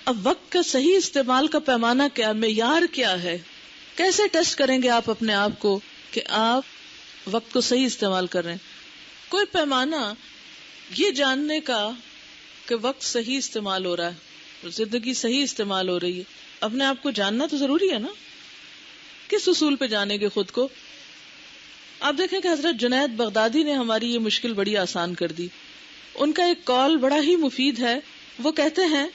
اب وقت کا صحیح استعمال کا پیمانہ کیا، معیار کیا ہے؟ کیسے ٹیسٹ کریں گے آپ اپنے آپ کو کہ آپ وقت کو صحیح استعمال کر رہے ہیں؟ کوئی پیمانہ یہ جاننے کا کہ وقت صحیح استعمال ہو رہا ہے، زندگی صحیح استعمال ہو رہی ہے، اپنے آپ کو جاننا تو ضروری ہے نا. کس اصول پہ جانیں گے خود کو؟ آپ دیکھیں کہ حضرت جنید بغدادی نے ہماری یہ مشکل بڑی آسان کر دی. ان کا ایک قول بڑا ہی مفید ہے. وہ کہتے ہیں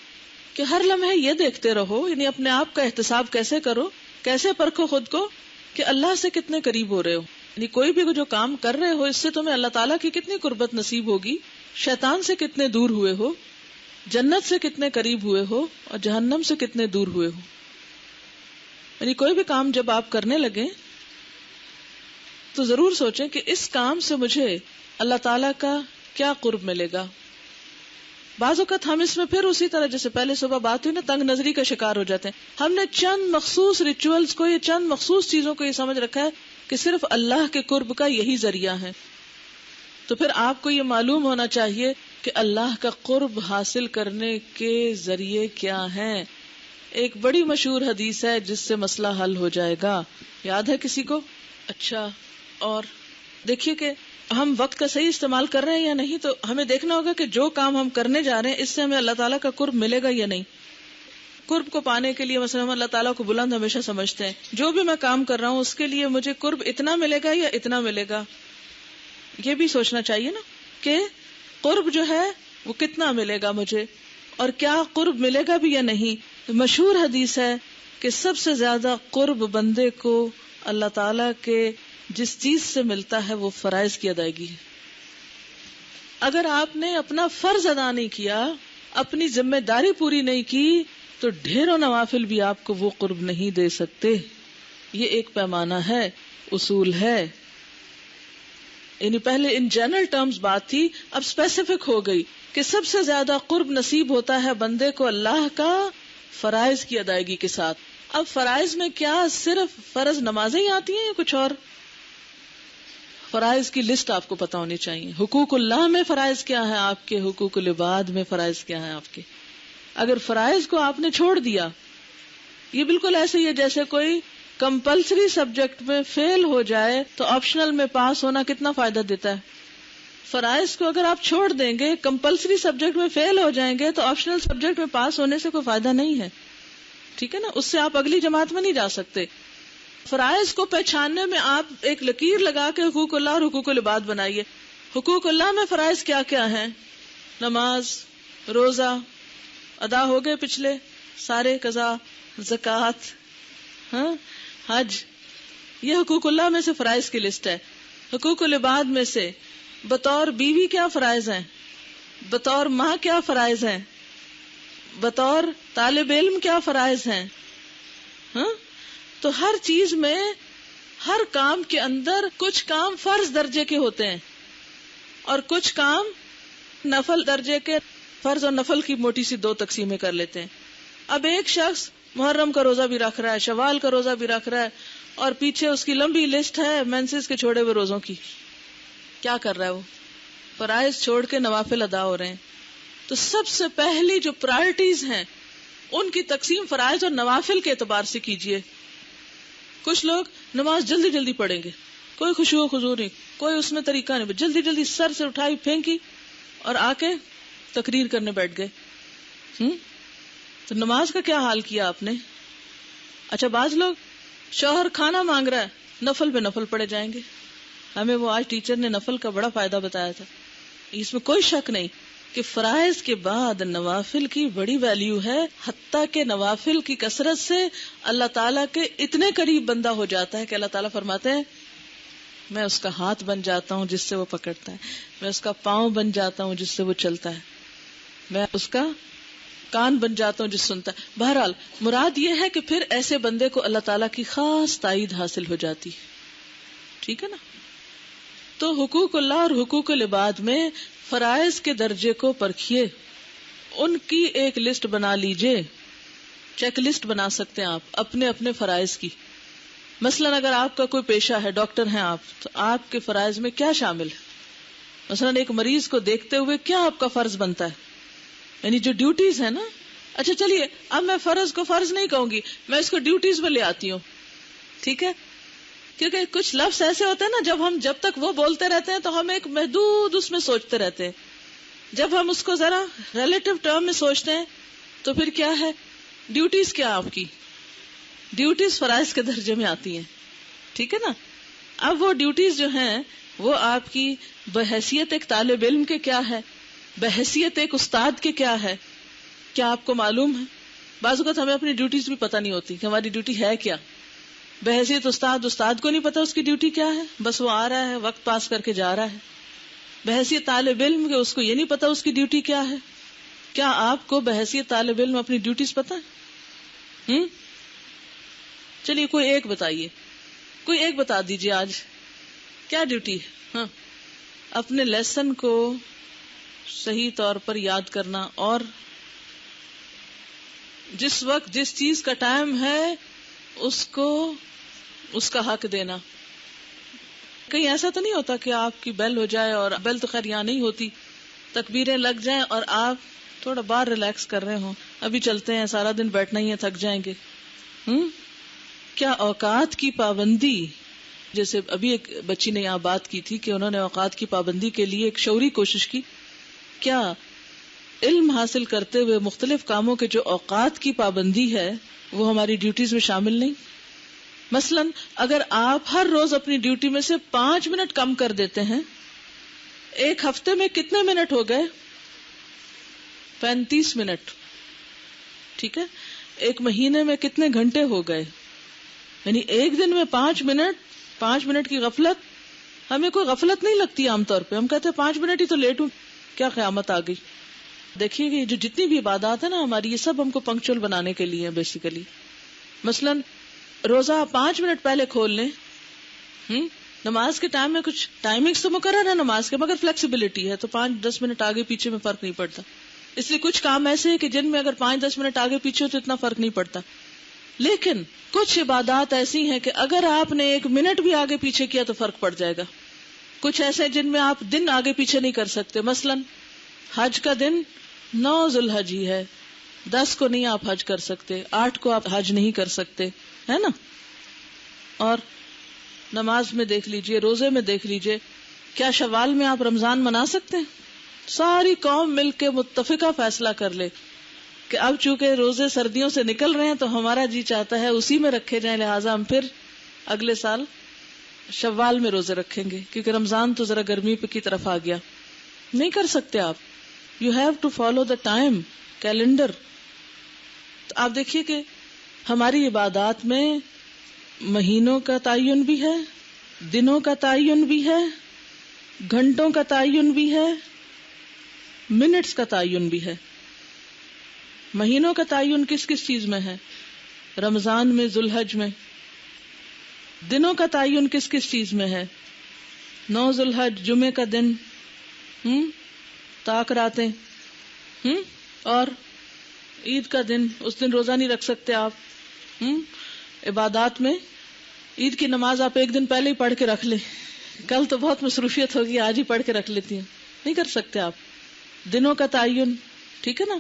کہ ہر لمحے یہ دیکھتے رہو، یعنی اپنے آپ کا احتساب کیسے کرو، کیسے پرکھو خود کو کہ اللہ سے کتنے قریب ہو رہے ہو. یعنی کوئی بھی جو کام کر رہے ہو اس سے تمہیں اللہ تعالیٰ کی کتنی قربت نصیب ہوگی، شیطان سے کتنے دور ہوئے ہو، جنت سے کتنے قریب ہوئے ہو اور جہنم سے کتنے دور ہوئے ہو. یعنی کوئی بھی کام جب آپ کرنے لگیں تو ضرور سوچیں کہ اس کام سے مجھے اللہ تعالیٰ کا کیا قرب ملے گا. بعض اوقات ہم اس میں پھر اسی طرح جیسے پہلے صبح بات ہوئی نا، تنگ نظری کا شکار ہو جاتے ہیں. ہم نے چند مخصوص ریچولز کو، یہ چند مخصوص چیزوں کو یہ سمجھ رکھا ہے کہ صرف اللہ کے قرب کا یہی ذریعہ ہے. تو پھر آپ کو یہ معلوم ہونا چاہیے کہ اللہ کا قرب حاصل کرنے کے ذریعے کیا ہیں. ایک بڑی مشہور حدیث ہے جس سے مسئلہ حل ہو جائے گا. یاد ہے کسی کو؟ اچھا، اور دیکھیے کہ ہم وقت کا صحیح استعمال کر رہے ہیں یا نہیں. تو ہمیں دیکھنا ہوگا کہ جو کام ہم کرنے جا رہے ہیں اس سے ہمیں اللہ تعالیٰ کا قرب ملے گا یا نہیں. قرب کو پانے کے لیے مثلا ہم اللہ تعالیٰ کو بلند ہمیشہ سمجھتے ہیں. جو بھی میں کام کر رہا ہوں اس کے لیے مجھے قرب اتنا ملے گا یا اتنا ملے گا، یہ بھی سوچنا چاہیے نا کہ قرب جو ہے وہ کتنا ملے گا مجھے، اور کیا قرب ملے گا بھی یا نہیں. مشہور حدیث ہے کہ سب سے زیادہ قرب بندے کو اللہ تعالیٰ کے جس چیز سے ملتا ہے وہ فرائض کی ادائیگی ہے. اگر آپ نے اپنا فرض ادا نہیں کیا، اپنی ذمہ داری پوری نہیں کی، تو ڈھیروں نوافل بھی آپ کو وہ قرب نہیں دے سکتے. یہ ایک پیمانہ ہے، اصول ہے. یعنی پہلے ان جنرل ٹرمز بات تھی، اب اسپیسیفک ہو گئی کہ سب سے زیادہ قرب نصیب ہوتا ہے بندے کو اللہ کا فرائض کی ادائیگی کے ساتھ. اب فرائض میں کیا صرف فرض نمازیں ہی آتی ہیں یا کچھ اور؟ فرائض کی لسٹ آپ کو پتہ ہونی چاہیے. حقوق اللہ میں فرائض کیا ہے آپ کے، حقوق العباد میں فرائض کیا ہے آپ کے. اگر فرائض کو آپ نے چھوڑ دیا، یہ بالکل ایسے ہی ہے جیسے کوئی کمپلسری سبجیکٹ میں فیل ہو جائے تو آپشنل میں پاس ہونا کتنا فائدہ دیتا ہے. فرائض کو اگر آپ چھوڑ دیں گے، کمپلسری سبجیکٹ میں فیل ہو جائیں گے تو آپشنل سبجیکٹ میں پاس ہونے سے کوئی فائدہ نہیں ہے. ٹھیک ہے نا، اس سے آپ اگلی جماعت میں نہیں جا سکتے. فرائض کو پہچاننے میں آپ ایک لکیر لگا کے حقوق اللہ اور حقوق العباد بنائیے. حقوق اللہ میں فرائض کیا کیا ہیں؟ نماز، روزہ ادا ہو گئے پچھلے سارے، قضا، زکوٰۃ، حج، یہ حقوق اللہ میں سے فرائض کی لسٹ ہے. حقوق العباد میں سے بطور بیوی کیا فرائض ہیں، بطور ماں کیا فرائض ہیں، بطور طالب علم کیا فرائض ہیں. تو ہر چیز میں، ہر کام کے اندر کچھ کام فرض درجے کے ہوتے ہیں اور کچھ کام نفل درجے کے. فرض اور نفل کی موٹی سی دو تقسیمیں کر لیتے ہیں. اب ایک شخص محرم کا روزہ بھی رکھ رہا ہے، شوال کا روزہ بھی رکھ رہا ہے، اور پیچھے اس کی لمبی لسٹ ہے مینسز کے چھوڑے ہوئے روزوں کی. کیا کر رہا ہے وہ؟ فرائض چھوڑ کے نوافل ادا ہو رہے ہیں. تو سب سے پہلی جو پرائرٹیز ہیں ان کی تقسیم فرائض اور نوافل کے اعتبار سے کیجیے. کچھ لوگ نماز جلدی جلدی پڑھیں گے، کوئی خشوع و خضوع نہیں، کوئی اس میں طریقہ نہیں، جلدی جلدی سر سے اٹھائی پھینکی اور آ کے تقریر کرنے بیٹھ گئے. تو نماز کا کیا حال کیا آپ نے؟ اچھا، بعض لوگ شوہر کھانا مانگ رہا ہے، نفل پہ نفل پڑے جائیں گے. ہمیں وہ آج ٹیچر نے نفل کا بڑا فائدہ بتایا تھا. اس میں کوئی شک نہیں کہ فرائض کے بعد نوافل کی بڑی ویلیو ہے، حتیٰ کہ نوافل کی کثرت سے اللہ تعالیٰ کے اتنے قریب بندہ ہو جاتا ہے کہ اللہ تعالیٰ فرماتے ہیں میں اس کا ہاتھ بن جاتا ہوں جس سے وہ پکڑتا ہے، میں اس کا پاؤں بن جاتا ہوں جس سے وہ چلتا ہے، میں اس کا کان بن جاتا ہوں جس سنتا ہے. بہرحال مراد یہ ہے کہ پھر ایسے بندے کو اللہ تعالیٰ کی خاص تائید حاصل ہو جاتی. ٹھیک ہے نا. تو حقوق اللہ اور حقوق العباد میں فرائض کے درجے کو پرکھیے، ان کی ایک لسٹ بنا لیجئے. چیک لسٹ بنا سکتے ہیں آپ اپنے اپنے فرائض کی. مثلا اگر آپ کا کوئی پیشہ ہے، ڈاکٹر ہیں آپ، تو آپ کے فرائض میں کیا شامل ہے؟ مثلا ایک مریض کو دیکھتے ہوئے کیا آپ کا فرض بنتا ہے؟ یعنی جو ڈیوٹیز ہیں نا اچھا چلیے، اب میں فرض کو فرض نہیں کہوں گی، میں اس کو ڈیوٹیز میں لے آتی ہوں، ٹھیک ہے؟ کیونکہ کچھ لفظ ایسے ہوتے ہیں نا، جب تک وہ بولتے رہتے ہیں تو ہم ایک محدود اس میں سوچتے رہتے ہیں، جب ہم اس کو ذرا ریلیٹو ٹرم میں سوچتے ہیں تو پھر کیا ہے؟ ڈیوٹیز کیا آپ کی؟ ڈیوٹیز فرائض کے درجے میں آتی ہیں، ٹھیک ہے نا؟ اب وہ ڈیوٹیز جو ہیں وہ آپ کی بحیثیت ایک طالب علم کے کیا ہے، بحیثیت ایک استاد کے کیا ہے، کیا آپ کو معلوم ہے؟ بعض اوقات ہمیں اپنی ڈیوٹیز بھی پتہ نہیں ہوتی کہ ہماری ڈیوٹی ہے کیا. بحیثیت استاد کو نہیں پتا اس کی ڈیوٹی کیا ہے، بس وہ آ رہا ہے وقت پاس کر کے جا رہا ہے. بحیثیت طالب علم کے اس کو یہ نہیں پتا اس کی ڈیوٹی کیا ہے. کیا آپ کو بحیثیت طالب علم اپنی ڈیوٹیز پتا ہے؟ چلیے کوئی ایک بتائیے، کوئی ایک بتا دیجیے آج کیا ڈیوٹی ہے. ہاں، اپنے لیسن کو صحیح طور پر یاد کرنا اور جس وقت جس چیز کا ٹائم ہے اس کو اس کا حق دینا. کہیں ایسا تو نہیں ہوتا کہ آپ کی بیل ہو جائے، اور بیل تو خیر یہاں نہیں ہوتی، تکبیریں لگ جائیں اور آپ تھوڑا باہر ریلیکس کر رہے ہوں، ابھی چلتے ہیں سارا دن بیٹھنا ہی ہے، تھک جائیں گے. کیا اوقات کی پابندی، جیسے ابھی ایک بچی نے یہاں بات کی تھی کہ انہوں نے اوقات کی پابندی کے لیے ایک شعوری کوشش کی، کیا علم حاصل کرتے ہوئے مختلف کاموں کے جو اوقات کی پابندی ہے وہ ہماری ڈیوٹیز میں شامل نہیں؟ مثلا اگر آپ ہر روز اپنی ڈیوٹی میں سے 5 منٹ کم کر دیتے ہیں، ایک ہفتے میں کتنے منٹ ہو گئے؟ 35 منٹ. ٹھیک ہے، ایک مہینے میں کتنے گھنٹے ہو گئے؟ یعنی ایک دن میں 5 منٹ کی غفلت. ہمیں کوئی غفلت نہیں لگتی عام طور پہ، ہم کہتے ہیں 5 منٹ ہی تو لیٹ ہوں، کیا قیامت آ گئی. دیکھیے کہ جو جتنی بھی عبادات ہیں نا ہماری، یہ سب ہم کو پنکچوئل بنانے کے لیے بیسیکلی. مثلا روزہ 5 منٹ پہلے کھول لیں. نماز کے ٹائم میں کچھ ٹائمنگز تو مقرر ہے نماز کے، مگر فلیکسیبلٹی ہے تو 5-10 منٹ آگے پیچھے میں فرق نہیں پڑتا. اس لیے کچھ کام ایسے ہیں کہ جن میں اگر 5-10 منٹ آگے پیچھے ہو تو اتنا فرق نہیں پڑتا. لیکن کچھ عبادات ایسی ہیں کہ اگر آپ نے 1 منٹ بھی آگے پیچھے کیا تو فرق پڑ جائے گا. کچھ ایسے جن میں آپ دن آگے پیچھے نہیں کر سکتے. مثلا حج کا دن 9 ذوالحج ہی ہے، 10 کو نہیں آپ حج کر سکتے، 8 کو آپ حج نہیں کر سکتے، ہے نا. اور نماز میں دیکھ لیجئے، روزے میں دیکھ لیجئے، کیا شوال میں آپ رمضان منا سکتے ہیں؟ ساری قوم مل کے متفقہ فیصلہ کر لے کہ اب چونکہ روزے سردیوں سے نکل رہے ہیں تو ہمارا جی چاہتا ہے اسی میں رکھے جائیں، لہٰذا ہم پھر اگلے سال شوال میں روزے رکھیں گے، کیونکہ رمضان تو ذرا گرمی کی طرف آ گیا. نہیں کر سکتے آپ. You have to follow the time calendar. تو آپ دیکھیے کہ ہماری عبادات میں مہینوں کا تعین بھی ہے، دنوں کا تعین بھی ہے، گھنٹوں کا تعین بھی ہے، منٹس کا تعین بھی ہے. مہینوں کا تعین کس کس چیز میں ہے؟ رمضان میں، ذوالحج میں. دنوں کا تعین کس کس چیز میں ہے؟ 9 ذوالحج، جمعے کا دن، تاک راتیں، اور عید کا دن. اس دن روزہ نہیں رکھ سکتے آپ. عبادات میں عید کی نماز آپ 1 دن پہلے ہی پڑھ کے رکھ لیں، کل تو بہت مصروفیت ہوگی، آج ہی پڑھ کے رکھ لیتی ہیں. نہیں کر سکتے آپ. دنوں کا تعین، ٹھیک ہے نا.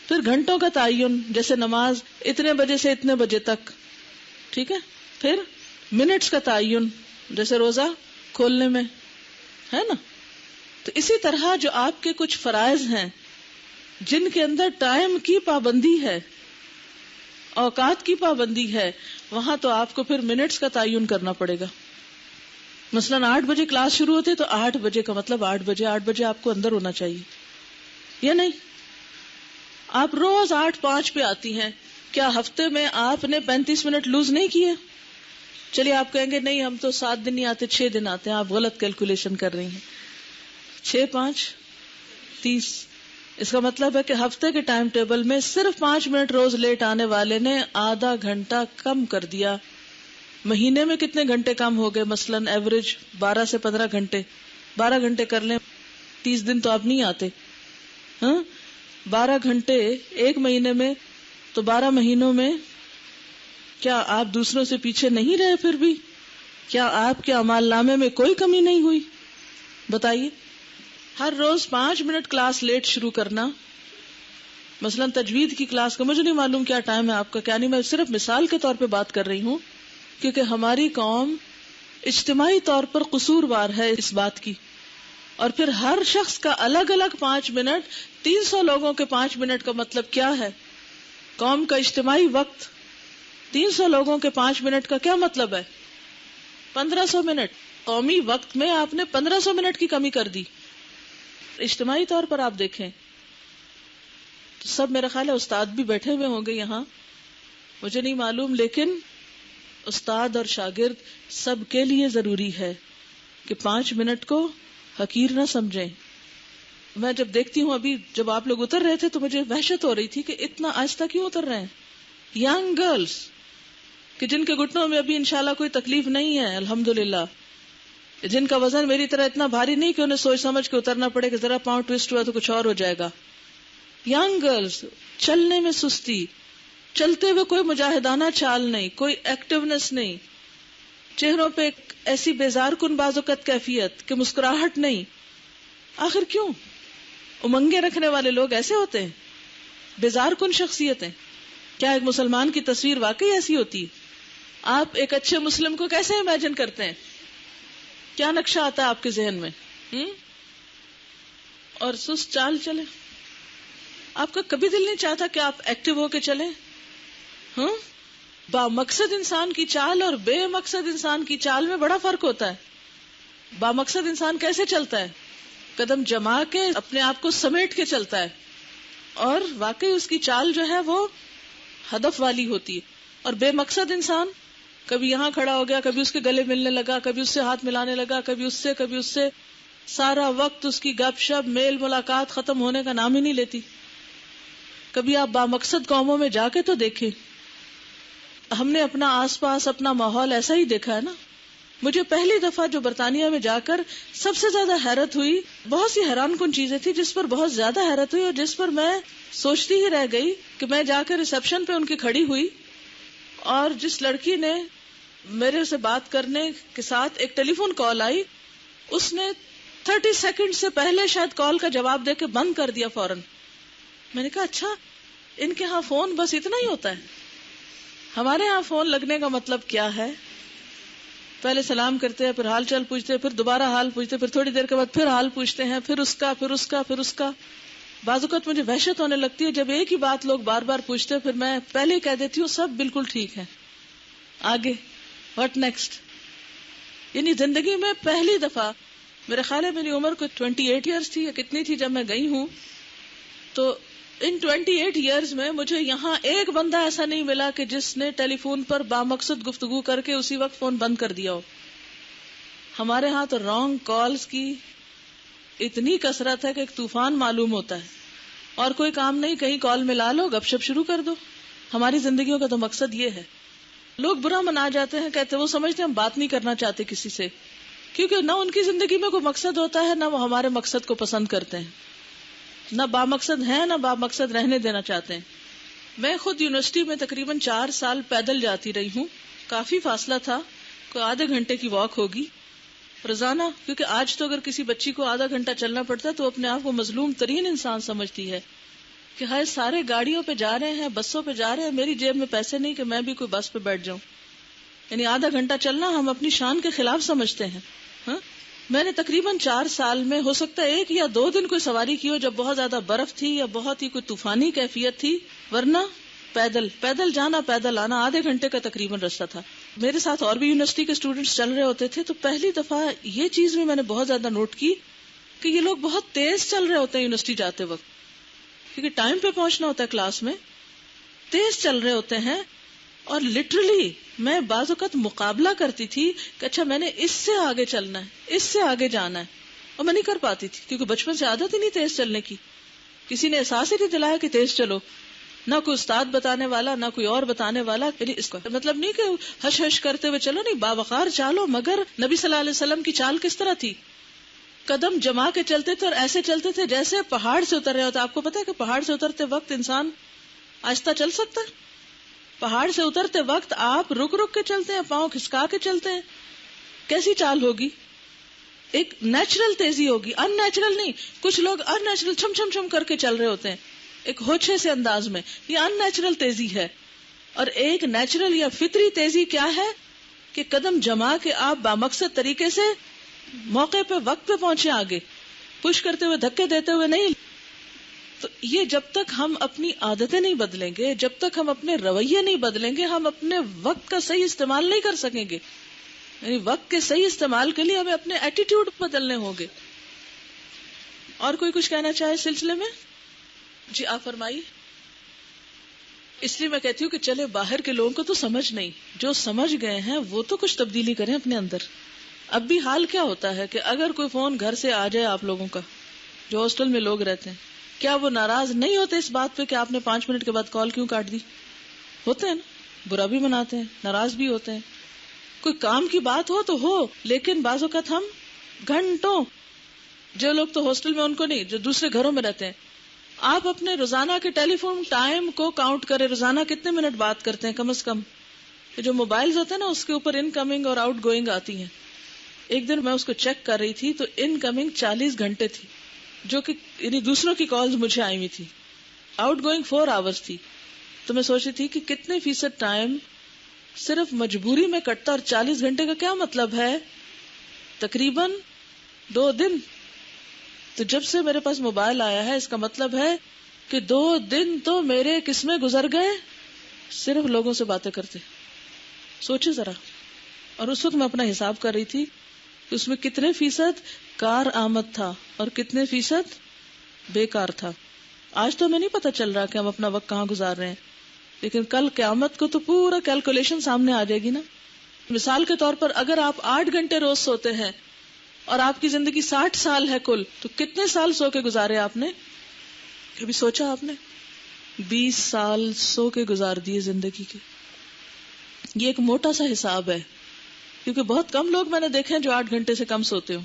پھر گھنٹوں کا تعین، جیسے نماز اتنے بجے سے اتنے بجے تک، ٹھیک ہے. پھر منٹس کا تعین، جیسے روزہ کھولنے میں، ہے نا. تو اسی طرح جو آپ کے کچھ فرائض ہیں جن کے اندر ٹائم کی پابندی ہے، اوقات کی پابندی ہے، وہاں تو آپ کو پھر منٹس کا تعین کرنا پڑے گا. مثلا 8 بجے کلاس شروع ہوتی ہے تو 8 بجے کا مطلب 8 بجے آپ کو اندر ہونا چاہیے، یا نہیں؟ آپ روز 8:05 پہ آتی ہیں، کیا ہفتے میں آپ نے 35 منٹ لوز نہیں کیے؟ چلیے آپ کہیں گے نہیں ہم تو 7 دن نہیں آتے، 6 دن آتے ہیں. آپ غلط کیلکولیشن کر رہی ہیں. 6×5 30. اس کا مطلب ہے کہ ہفتے کے ٹائم ٹیبل میں صرف 5 منٹ روز لیٹ آنے والے نے آدھا گھنٹہ کم کر دیا. مہینے میں کتنے گھنٹے کم ہو گئے؟ مثلاً ایوریج 12 سے 15 گھنٹے. 12 گھنٹے کر لیں، 30 دن تو آپ نہیں آتے. 12 گھنٹے ایک مہینے میں، تو 12 مہینوں میں کیا آپ دوسروں سے پیچھے نہیں رہے؟ پھر بھی کیا آپ کے اعمال نامے میں کوئی کمی نہیں ہوئی؟ بتائیے. ہر روز 5 منٹ کلاس لیٹ شروع کرنا مثلا تجوید کی کلاس کا مجھے نہیں معلوم کیا ٹائم ہے آپ کا کیا نہیں، میں صرف مثال کے طور پہ بات کر رہی ہوں، کیونکہ ہماری قوم اجتماعی طور پر قصوروار ہے اس بات کی. اور پھر ہر شخص کا الگ الگ 5 منٹ، 300 لوگوں کے 5 منٹ کا مطلب کیا ہے؟ قوم کا اجتماعی وقت 300 لوگوں کے 5 منٹ کا کیا مطلب ہے؟ 1500 منٹ. قومی وقت میں آپ نے 1500 منٹ کی کمی کر دی. اجتماعی طور پر آپ دیکھیں تو سب میرا خیال ہے استاد بھی بیٹھے ہوئے ہوں گے یہاں، مجھے نہیں معلوم، لیکن استاد اور شاگرد سب کے لیے ضروری ہے کہ 5 منٹ کو حقیر نہ سمجھیں. میں جب دیکھتی ہوں، ابھی جب آپ لوگ اتر رہے تھے تو مجھے وحشت ہو رہی تھی کہ اتنا آہستہ کیوں اتر رہے ہیں. ینگ گرلز کہ جن کے گھٹنوں میں ابھی انشاءاللہ کوئی تکلیف نہیں ہے الحمدللہ، جن کا وزن میری طرح اتنا بھاری نہیں کہ انہیں سوچ سمجھ کے اترنا پڑے کہ ذرا پاؤں ٹوسٹ ہوا تو کچھ اور ہو جائے گا. ینگ گرلز، چلنے میں سستی، چلتے ہوئے کوئی مجاہدانہ چال نہیں، کوئی ایکٹیونیس نہیں، چہروں پہ ایک ایسی بیزار کن بعض اوقات کیفیت کہ مسکراہٹ نہیں. آخر کیوں؟ امنگیں رکھنے والے لوگ ایسے ہوتے ہیں، بیزار کن شخصیتیں. کیا ایک مسلمان کی تصویر واقعی ایسی ہوتی ہے؟ آپ ایک اچھے مسلم کو کیسے امیجن کرتے ہیں؟ کیا نقشہ آتا ہے آپ کے ذہن میں؟ اور سست چال چلے. آپ کا کبھی دل نہیں چاہتا کہ آپ ایکٹیو ہو کے چلیں؟ با مقصد انسان کی چال اور بے مقصد انسان کی چال میں بڑا فرق ہوتا ہے. با مقصد انسان کیسے چلتا ہے؟ قدم جما کے اپنے آپ کو سمیٹ کے چلتا ہے، اور واقعی اس کی چال جو ہے وہ ہدف والی ہوتی ہے. اور بے مقصد انسان کبھی یہاں کھڑا ہو گیا، کبھی اس کے گلے ملنے لگا، کبھی اس سے ہاتھ ملانے لگا، کبھی اس سے سارا وقت اس کی گپ شپ میل ملاقات ختم ہونے کا نام ہی نہیں لیتی. کبھی آپ با مقصد قوموں میں جا کے تو دیکھیں. ہم نے اپنا آس پاس اپنا ماحول ایسا ہی دیکھا ہے نا. مجھے پہلی دفعہ جو برطانیہ میں جا کر سب سے زیادہ حیرت ہوئی، بہت سی حیران کن چیزیں تھی جس پر بہت زیادہ حیرت ہوئی، اور جس پر میں سوچتی ہی رہ گئی کہ میں جا کر ریسپشن پہ ان کی کھڑی ہوئی، اور جس لڑکی نے میرے سے بات کرنے کے ساتھ ایک ٹیلی فون کال آئی، اس نے 30 سیکنڈ سے پہلے شاید کال کا جواب دے کے بند کر دیا فوراً. میں نے کہا اچھا ان کے ہاں فون بس اتنا ہی ہوتا ہے، ہمارے ہاں فون لگنے کا مطلب کیا ہے؟ پہلے سلام کرتے ہیں، پھر حال چال پوچھتے ہیں، پھر دوبارہ حال پوچھتے ہیں، پھر تھوڑی دیر کے بعد پھر حال پوچھتے ہیں، پھر اس کا. بعض اوقات مجھے وحشت ہونے لگتی ہے جب ایک ہی بات لوگ بار بار پوچھتے ہیں، پھر میں پہلے ہی کہہ دیتی ہوں سب بالکل ٹھیک ہے، آگے واٹ نیکسٹ. یعنی زندگی میں پہلی دفعہ، میرے خیال ہے میری عمر کوئی 28 ایئرز تھی یا کتنی تھی جب میں گئی ہوں، تو ان 28 ایئرز میں مجھے یہاں ایک بندہ ایسا نہیں ملا کہ جس نے ٹیلی فون پر بامقصد گفتگو کر کے اسی وقت فون بند کر دیا ہو. ہمارے ہاں تو رانگ کالز کی اتنی کثرت ہے کہ ایک طوفان معلوم ہوتا ہے، اور کوئی کام نہیں، کہیں کال ملا لو، گپ شپ شروع کر دو. ہماری زندگیوں کا تو مقصد یہ ہے. لوگ برا منا جاتے ہیں، کہتے وہ سمجھتے ہیں ہم بات نہیں کرنا چاہتے کسی سے، کیونکہ نہ ان کی زندگی میں کوئی مقصد ہوتا ہے، نہ وہ ہمارے مقصد کو پسند کرتے ہیں، نہ بامقصد ہیں نہ بامقصد رہنے دینا چاہتے ہیں. میں خود یونیورسٹی میں تقریباً 4 سال پیدل جاتی رہی ہوں. کافی فاصلہ تھا، کوئی آدھے گھنٹے کی واک ہوگی روزانہ، کیونکہ آج تو اگر کسی بچی کو آدھا گھنٹہ چلنا پڑتا ہے تو اپنے آپ کو مظلوم ترین انسان سمجھتی ہے کہ ہائے سارے گاڑیوں پہ جا رہے ہیں، بسوں پہ جا رہے ہیں، میری جیب میں پیسے نہیں کہ میں بھی کوئی بس پہ بیٹھ جاؤں. یعنی آدھا گھنٹہ چلنا ہم اپنی شان کے خلاف سمجھتے ہیں. میں نے تقریباً 4 سال میں ہو سکتا ہے 1 یا 2 دن کوئی سواری کی ہو جب بہت زیادہ برف تھی یا بہت ہی کوئی طوفانی کیفیت تھی، ورنہ پیدل جانا پیدل آنا آدھے گھنٹے کا تقریباً راستہ تھا. میرے ساتھ اور بھی یونیورسٹی کے اسٹوڈینٹس چل رہے ہوتے تھے، تو پہلی دفعہ یہ چیز بھی میں نے بہت زیادہ نوٹ کی کہ یہ لوگ بہت تیز چل رہے ہوتے ہیں یونیورسٹی جاتے وقت، کیونکہ ٹائم پہ پہنچنا ہوتا ہے کلاس میں، تیز چل رہے ہوتے ہیں. اور لٹرلی میں بعض اوقات مقابلہ کرتی تھی کہ اچھا میں نے اس سے آگے چلنا ہے، اس سے آگے جانا ہے، اور میں نہیں کر پاتی تھی کیونکہ بچپن سے عادت ہی نہیں تیز چلنے کی. کسی نے احساس ہی نہیں دلایا کہ تیز چلو، نہ کوئی استاد بتانے والا نہ کوئی اور بتانے والا. یعنی اس کا مطلب نہیں کہ ہش ہش کرتے ہوئے چلو، نہیں، باوقار چالو. مگر نبی صلی اللہ علیہ وسلم کی چال کس طرح تھی؟ قدم جما کے چلتے تھے، اور ایسے چلتے تھے جیسے پہاڑ سے اتر رہے ہوتے. آپ کو پتا ہے کہ پہاڑ سے اترتے وقت انسان آہستہ چل سکتا ہے؟ پہاڑ سے اترتے وقت آپ رک کے چلتے ہیں، پاؤں کھسکا کے چلتے ہیں. کیسی چال ہوگی؟ ایک نیچرل تیزی ہوگی، ان نیچرل نہیں. کچھ لوگ ان نیچرل چھم چھم چھم کر کے چل رہے ہوتے ہیں. ایک ہوچے سے انداز میں. یہ ان نیچرل تیزی ہے. اور ایک نیچرل یا فطری تیزی کیا ہے کہ قدم جما کے آپ بامقصد طریقے سے موقع پہ وقت پہ پہنچے آگے, پش کرتے ہوئے دھکے دیتے ہوئے نہیں. تو یہ جب تک ہم اپنی عادتیں نہیں بدلیں گے, جب تک ہم اپنے رویے نہیں بدلیں گے, ہم اپنے وقت کا صحیح استعمال نہیں کر سکیں گے. یعنی وقت کے صحیح استعمال کے لیے ہمیں اپنے ایٹیٹیوڈ بدلنے ہوں گے. اور کوئی کچھ کہنا چاہے اس سلسلے میں؟ جی آپ فرمائیے. اس لیے میں کہتی ہوں کہ چلے باہر کے لوگوں کو تو سمجھ نہیں, جو سمجھ گئے ہیں وہ تو کچھ تبدیلی کریں اپنے اندر. اب بھی حال کیا ہوتا ہے کہ اگر کوئی فون گھر سے آ جائے آپ لوگوں کا, جو ہاسٹل میں لوگ رہتے ہیں, کیا وہ ناراض نہیں ہوتے اس بات پہ کہ آپ نے 5 منٹ کے بعد کال کیوں کاٹ دی؟ ہوتے ہیں نا, برا بھی مناتے ہیں, ناراض بھی ہوتے ہیں. کوئی کام کی بات ہو تو ہو, لیکن بعض اوقات ہم گھنٹوں, جو لوگ تو ہاسٹل میں ان کو نہیں, جو دوسرے گھروں میں رہتے ہیں, آپ اپنے روزانہ کے ٹیلی فون ٹائم کو کاؤنٹ کریں, روزانہ کتنے منٹ بات کرتے ہیں کم از کم. جو موبائل ہوتے ہیں نا اس کے اوپر ان کمنگ اور آؤٹ گوئنگ آتی ہیں. ایک دن میں اس کو چیک کر رہی تھی تو ان کمنگ 40 گھنٹے تھی, جو کہ یعنی دوسروں کی کالز مجھے آئی ہوئی تھی. آؤٹ گوئنگ 4 آورز تھی. تو میں سوچ رہی تھی کہ کتنے فیصد ٹائم صرف مجبوری میں کٹتا, اور 40 گھنٹے کا کیا مطلب ہے؟ تقریباً 2 دن. تو جب سے میرے پاس موبائل آیا ہے اس کا مطلب ہے کہ 2 دن تو میرے کس میں گزر گئے, صرف لوگوں سے باتیں کرتے. سوچے ذرا. اور اس وقت میں اپنا حساب کر رہی تھی کہ اس میں کتنے فیصد کار آمد تھا اور کتنے فیصد بیکار تھا. آج تو ہمیں نہیں پتا چل رہا کہ ہم اپنا وقت کہاں گزار رہے ہیں, لیکن کل قیامت کو تو پورا کیلکولیشن سامنے آ جائے گی نا. مثال کے طور پر اگر آپ 8 گھنٹے روز سوتے ہیں اور آپ کی زندگی 60 سال ہے کل, تو کتنے سال سو کے گزارے آپ نے؟ کبھی سوچا آپ نے؟ 20 سال سو کے گزار دیے زندگی کے. یہ ایک موٹا سا حساب ہے, کیونکہ بہت کم لوگ میں نے دیکھے ہیں جو 8 گھنٹے سے کم سوتے ہوں.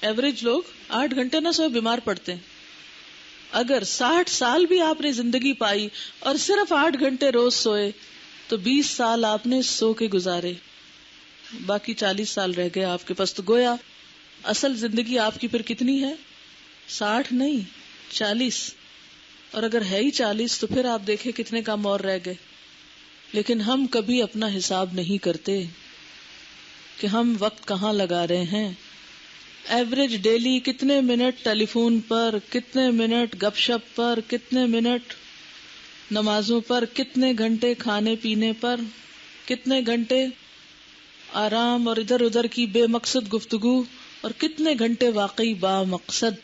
ایوریج لوگ 8 گھنٹے نہ سوئے بیمار پڑتے ہیں. اگر 60 سال بھی آپ نے زندگی پائی اور صرف 8 گھنٹے روز سوئے تو 20 سال آپ نے سو کے گزارے, باقی 40 سال رہ گئے آپ کے پاس. تو گویا اصل زندگی آپ کی پھر کتنی ہے؟ 60 نہیں 40. اور اگر ہے ہی 40 تو پھر آپ دیکھیں کتنے کم اور رہ گئے. لیکن ہم کبھی اپنا حساب نہیں کرتے کہ ہم وقت کہاں لگا رہے ہیں. ایوریج ڈیلی کتنے منٹ ٹیلی فون پر, کتنے منٹ گپ شپ پر, کتنے منٹ نمازوں پر, کتنے گھنٹے کھانے پینے پر, کتنے گھنٹے آرام اور ادھر ادھر کی بے مقصد گفتگو, اور کتنے گھنٹے واقعی با مقصد.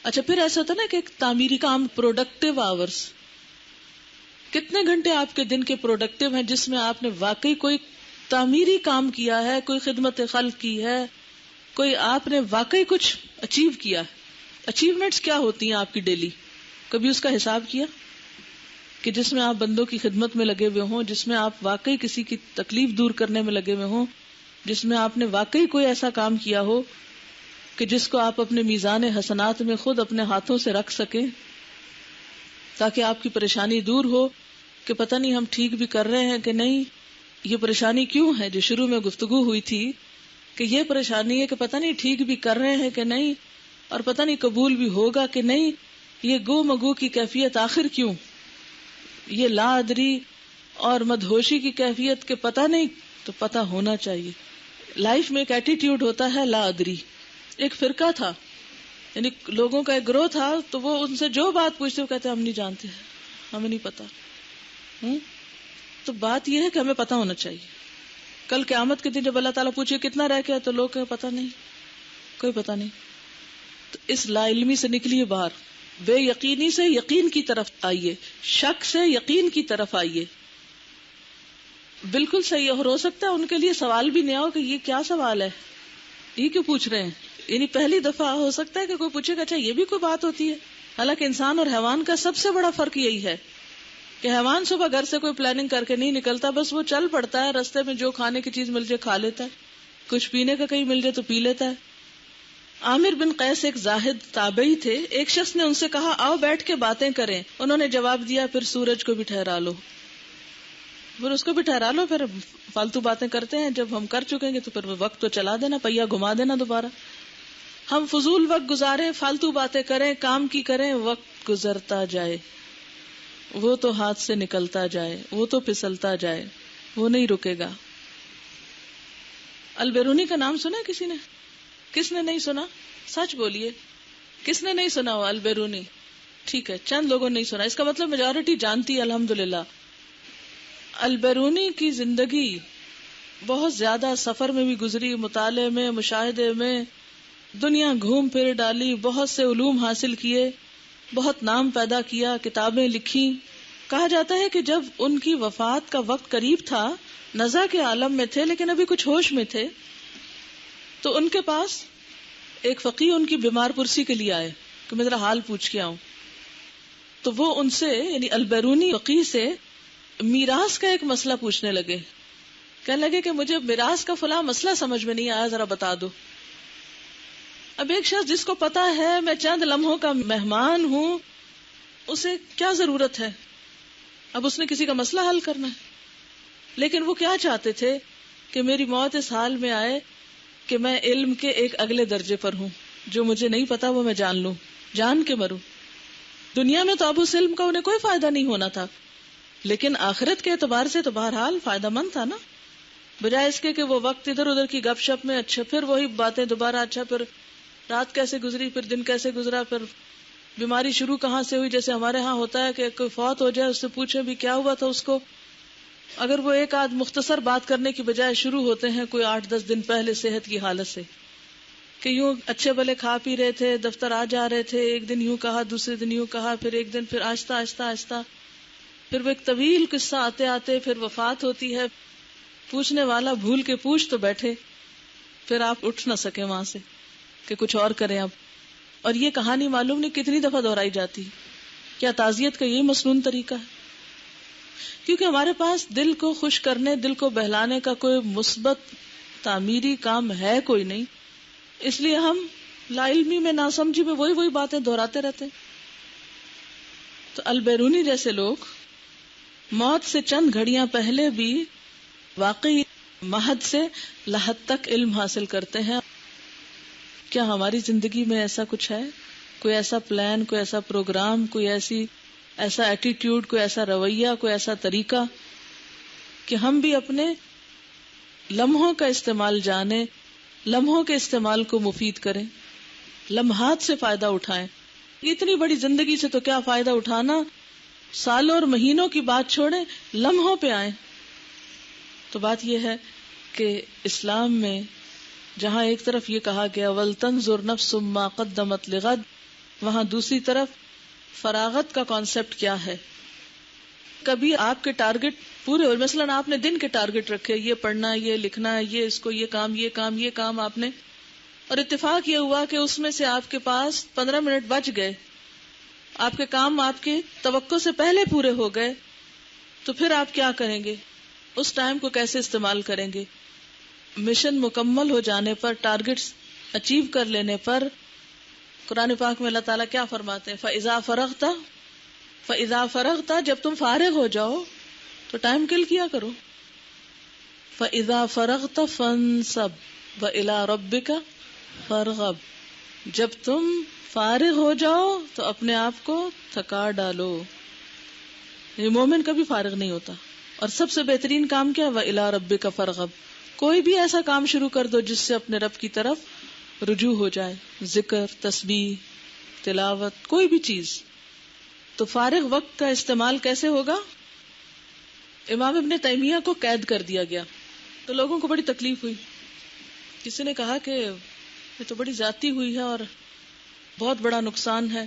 اچھا پھر ایسا ہوتا نا کہ ایک تعمیری کام, پروڈکٹیو آورز, کتنے گھنٹے آپ کے دن کے پروڈکٹیو ہیں جس میں آپ نے واقعی کوئی تعمیری کام کیا ہے, کوئی خدمت خلق کی ہے, کوئی آپ نے واقعی کچھ اچیو کیا ہے. اچیومنٹس کیا ہوتی ہیں آپ کی ڈیلی؟ کبھی اس کا حساب کیا کہ جس میں آپ بندوں کی خدمت میں لگے ہوئے ہوں, جس میں آپ واقعی کسی کی تکلیف دور کرنے میں لگے ہوئے ہوں, جس میں آپ نے واقعی کوئی ایسا کام کیا ہو کہ جس کو آپ اپنے میزان حسنات میں خود اپنے ہاتھوں سے رکھ سکیں, تاکہ آپ کی پریشانی دور ہو کہ پتہ نہیں ہم ٹھیک بھی کر رہے ہیں کہ نہیں. یہ پریشانی کیوں ہے جو شروع میں گفتگو ہوئی تھی کہ یہ پریشانی ہے کہ پتہ نہیں ٹھیک بھی کر رہے ہیں کہ نہیں, اور پتہ نہیں قبول بھی ہوگا کہ نہیں. یہ گو مگو کی کیفیت آخر کیوں؟ یہ لا ادری اور مدہوشی کی کیفیت کے پتہ نہیں, تو پتہ ہونا چاہیے. لائف میں ایک ایٹیٹیوڈ ہوتا ہے لا ادری. ایک فرقہ تھا, یعنی لوگوں کا ایک گروہ تھا, تو وہ ان سے جو بات پوچھتے وہ کہتے ہم نہیں جانتے, ہمیں نہیں پتا. تو بات یہ ہے کہ ہمیں پتا ہونا چاہیے. کل قیامت کے دن جب اللہ تعالیٰ پوچھے کتنا رہ گیا, تو لوگ کہیں پتا نہیں, کوئی پتا نہیں. تو اس لا علمی سے نکلیے باہر, بے یقینی سے یقین کی طرف آئیے, شک سے یقین کی طرف آئیے. بالکل صحیح. اور ہو سکتا ہے ان کے لیے سوال بھی نیا ہو کہ یہ کیا سوال ہے, یہ کیوں پوچھ رہے ہیں. یعنی پہلی دفعہ ہو سکتا ہے کہ کوئی پوچھے گا اچھا یہ بھی کوئی بات ہوتی ہے. حالانکہ انسان اور حیوان کا سب سے بڑا فرق یہی ہے کہ حیوان صبح گھر سے کوئی پلاننگ کر کے نہیں نکلتا, بس وہ چل پڑتا ہے, رستے میں جو کھانے کی چیز مل جائے کھا لیتا ہے, کچھ پینے کا کہیں مل جائے تو پی لیتا ہے. عامر بن قیس ایک زاہد تابعی تھے. ایک شخص نے ان سے کہا آؤ بیٹھ کے باتیں کریں. انہوں نے جواب دیا پھر سورج کو بھی ٹھہرا لو, پھر اس کو بھی ٹھہرا لو, پھر فالتو باتیں کرتے ہیں. جب ہم کر چکیں گے تو پھر وقت تو چلا دینا, پہیا گھما دینا دوبارہ. ہم فضول وقت گزاریں, فالتو باتیں کریں, کام کی کریں, وقت گزرتا جائے. وہ تو ہاتھ سے نکلتا جائے، وہ تو پھسلتا جائے، وہ نہیں رکے گا۔ البیرونی کا نام سنا ہے کسی نے؟ کس نے نہیں سنا؟ سچ بولیے، کس نے نہیں سنا ہوا البیرونی؟ ٹھیک ہے، چند لوگوں نے نہیں سنا، اس کا مطلب میجورٹی جانتی ہے الحمدللہ۔ البیرونی کی زندگی بہت زیادہ سفر میں بھی گزری، مطالعے میں، مشاہدے میں، دنیا گھوم پھر ڈالی، بہت سے علوم حاصل کیے، بہت نام پیدا کیا، کتابیں لکھی۔ کہا جاتا ہے کہ جب ان کی وفات کا وقت قریب تھا، نزع کے عالم میں تھے لیکن ابھی کچھ ہوش میں تھے، تو ان کے پاس ایک فقیہ ان کی بیمار پرسی کے لیے آئے کہ میں ذرا حال پوچھ کے آؤں۔ تو وہ ان سے یعنی البیرونی فقیہ سے میراث کا ایک مسئلہ پوچھنے لگے، کہنے لگے کہ مجھے میراث کا فلاں مسئلہ سمجھ میں نہیں آیا، ذرا بتا دو۔ اب ایک شخص جس کو پتا ہے میں چند لمحوں کا مہمان ہوں، اسے کیا ضرورت ہے، اب اس نے کسی کا مسئلہ حل کرنا ہے۔ لیکن وہ کیا چاہتے تھے کہ میری موت اس حال میں آئے کہ میں علم کے ایک اگلے درجے پر ہوں، جو مجھے نہیں پتا وہ میں جان لوں، جان کے مروں۔ دنیا میں تو اب اس علم کا انہیں کوئی فائدہ نہیں ہونا تھا، لیکن آخرت کے اعتبار سے تو بہرحال فائدہ مند تھا نا، بجائے اس کے کہ وہ وقت ادھر ادھر کی گپ شپ میں، اچھا پھر وہی باتیں دوبارہ، اچھا پھر رات کیسے گزری، پھر دن کیسے گزرا، پھر بیماری شروع کہاں سے ہوئی، جیسے ہمارے ہاں ہوتا ہے کہ کوئی فوت ہو جائے اس سے پوچھے بھی کیا ہوا تھا اس کو، اگر وہ ایک آدھ مختصر بات کرنے کی بجائے شروع ہوتے ہیں کوئی 8-10 دن پہلے صحت کی حالت سے، کہ یوں اچھے بھلے کھا پی رہے تھے، دفتر آ جا رہے تھے، ایک دن یوں کہا، دوسرے دن یوں کہا، پھر ایک دن پھر آہستہ آہستہ آہستہ، پھر وہ ایک طویل قصہ آتے آتے پھر وفات ہوتی ہے، پوچھنے والا بھول کے پوچھ تو بیٹھے، پھر آپ اٹھ نہ سکے وہاں سے کہ کچھ اور کریں اب، اور یہ کہانی معلوم نہیں کتنی دفعہ دہرائی جاتی۔ کیا تعزیت کا یہی مسنون طریقہ ہے؟ کیونکہ ہمارے پاس دل کو خوش کرنے، دل کو بہلانے کا کوئی مثبت تعمیری کام ہے کوئی نہیں، اس لیے ہم لا علمی میں، ناسمجھی میں وہی باتیں دہراتے رہتے۔ تو البیرونی جیسے لوگ موت سے چند گھڑیاں پہلے بھی واقعی مہد سے لحد تک علم حاصل کرتے ہیں۔ کیا ہماری زندگی میں ایسا کچھ ہے؟ کوئی ایسا پلان، کوئی ایسا پروگرام، کوئی ایسا ایٹیٹیوڈ، کوئی ایسا رویہ، کوئی ایسا طریقہ کہ ہم بھی اپنے لمحوں کا استعمال جانیں، لمحوں کے استعمال کو مفید کریں، لمحات سے فائدہ اٹھائیں۔ اتنی بڑی زندگی سے تو کیا فائدہ اٹھانا، سالوں اور مہینوں کی بات چھوڑیں، لمحوں پہ آئیں۔ تو بات یہ ہے کہ اسلام میں جہاں ایک طرف یہ کہا گیا وَلْتَنْظُرْ نَفْسٌ مَّا قَدَّمَتْ لِغَدٍ، وہاں دوسری طرف فراغت کا کانسیپٹ کیا ہے۔ کبھی آپ کے ٹارگٹ پورے ہو، مثلاً آپ نے دن کے ٹارگٹ رکھے، یہ پڑھنا، یہ لکھنا، یہ اس کو، یہ کام آپ نے، اور اتفاق یہ ہوا کہ اس میں سے آپ کے پاس 15 منٹ بچ گئے، آپ کے کام آپ کے توقع سے پہلے پورے ہو گئے، تو پھر آپ کیا کریں گے؟ اس ٹائم کو کیسے استعمال کریں گے؟ مشن مکمل ہو جانے پر، ٹارگٹس اچیو کر لینے پر قرآن پاک میں اللہ تعالیٰ کیا فرماتے ہیں؟ فَإِذَا فَرَغْتَ، جب تم فارغ ہو جاؤ تو ٹائم کل کیا کرو۔ فَإِذَا فَرَغْتَ فَانْصَبْ وَإِلَىٰ رَبِّكَ فَارْغَب، جب تم فارغ ہو جاؤ تو اپنے آپ کو تھکا ڈالو۔ یہ مومن کبھی فارغ نہیں ہوتا، اور سب سے بہترین کام کیا؟ وَإِلَىٰ رَبِّكَ فَارْغَب، کوئی بھی ایسا کام شروع کر دو جس سے اپنے رب کی طرف رجوع ہو جائے، ذکر، تسبیح، تلاوت، کوئی بھی چیز۔ تو فارغ وقت کا استعمال کیسے ہوگا؟ امام ابن تیمیہ کو قید کر دیا گیا تو لوگوں کو بڑی تکلیف ہوئی، کسی نے کہا کہ یہ تو بڑی زیادتی ہوئی ہے اور بہت بڑا نقصان ہے۔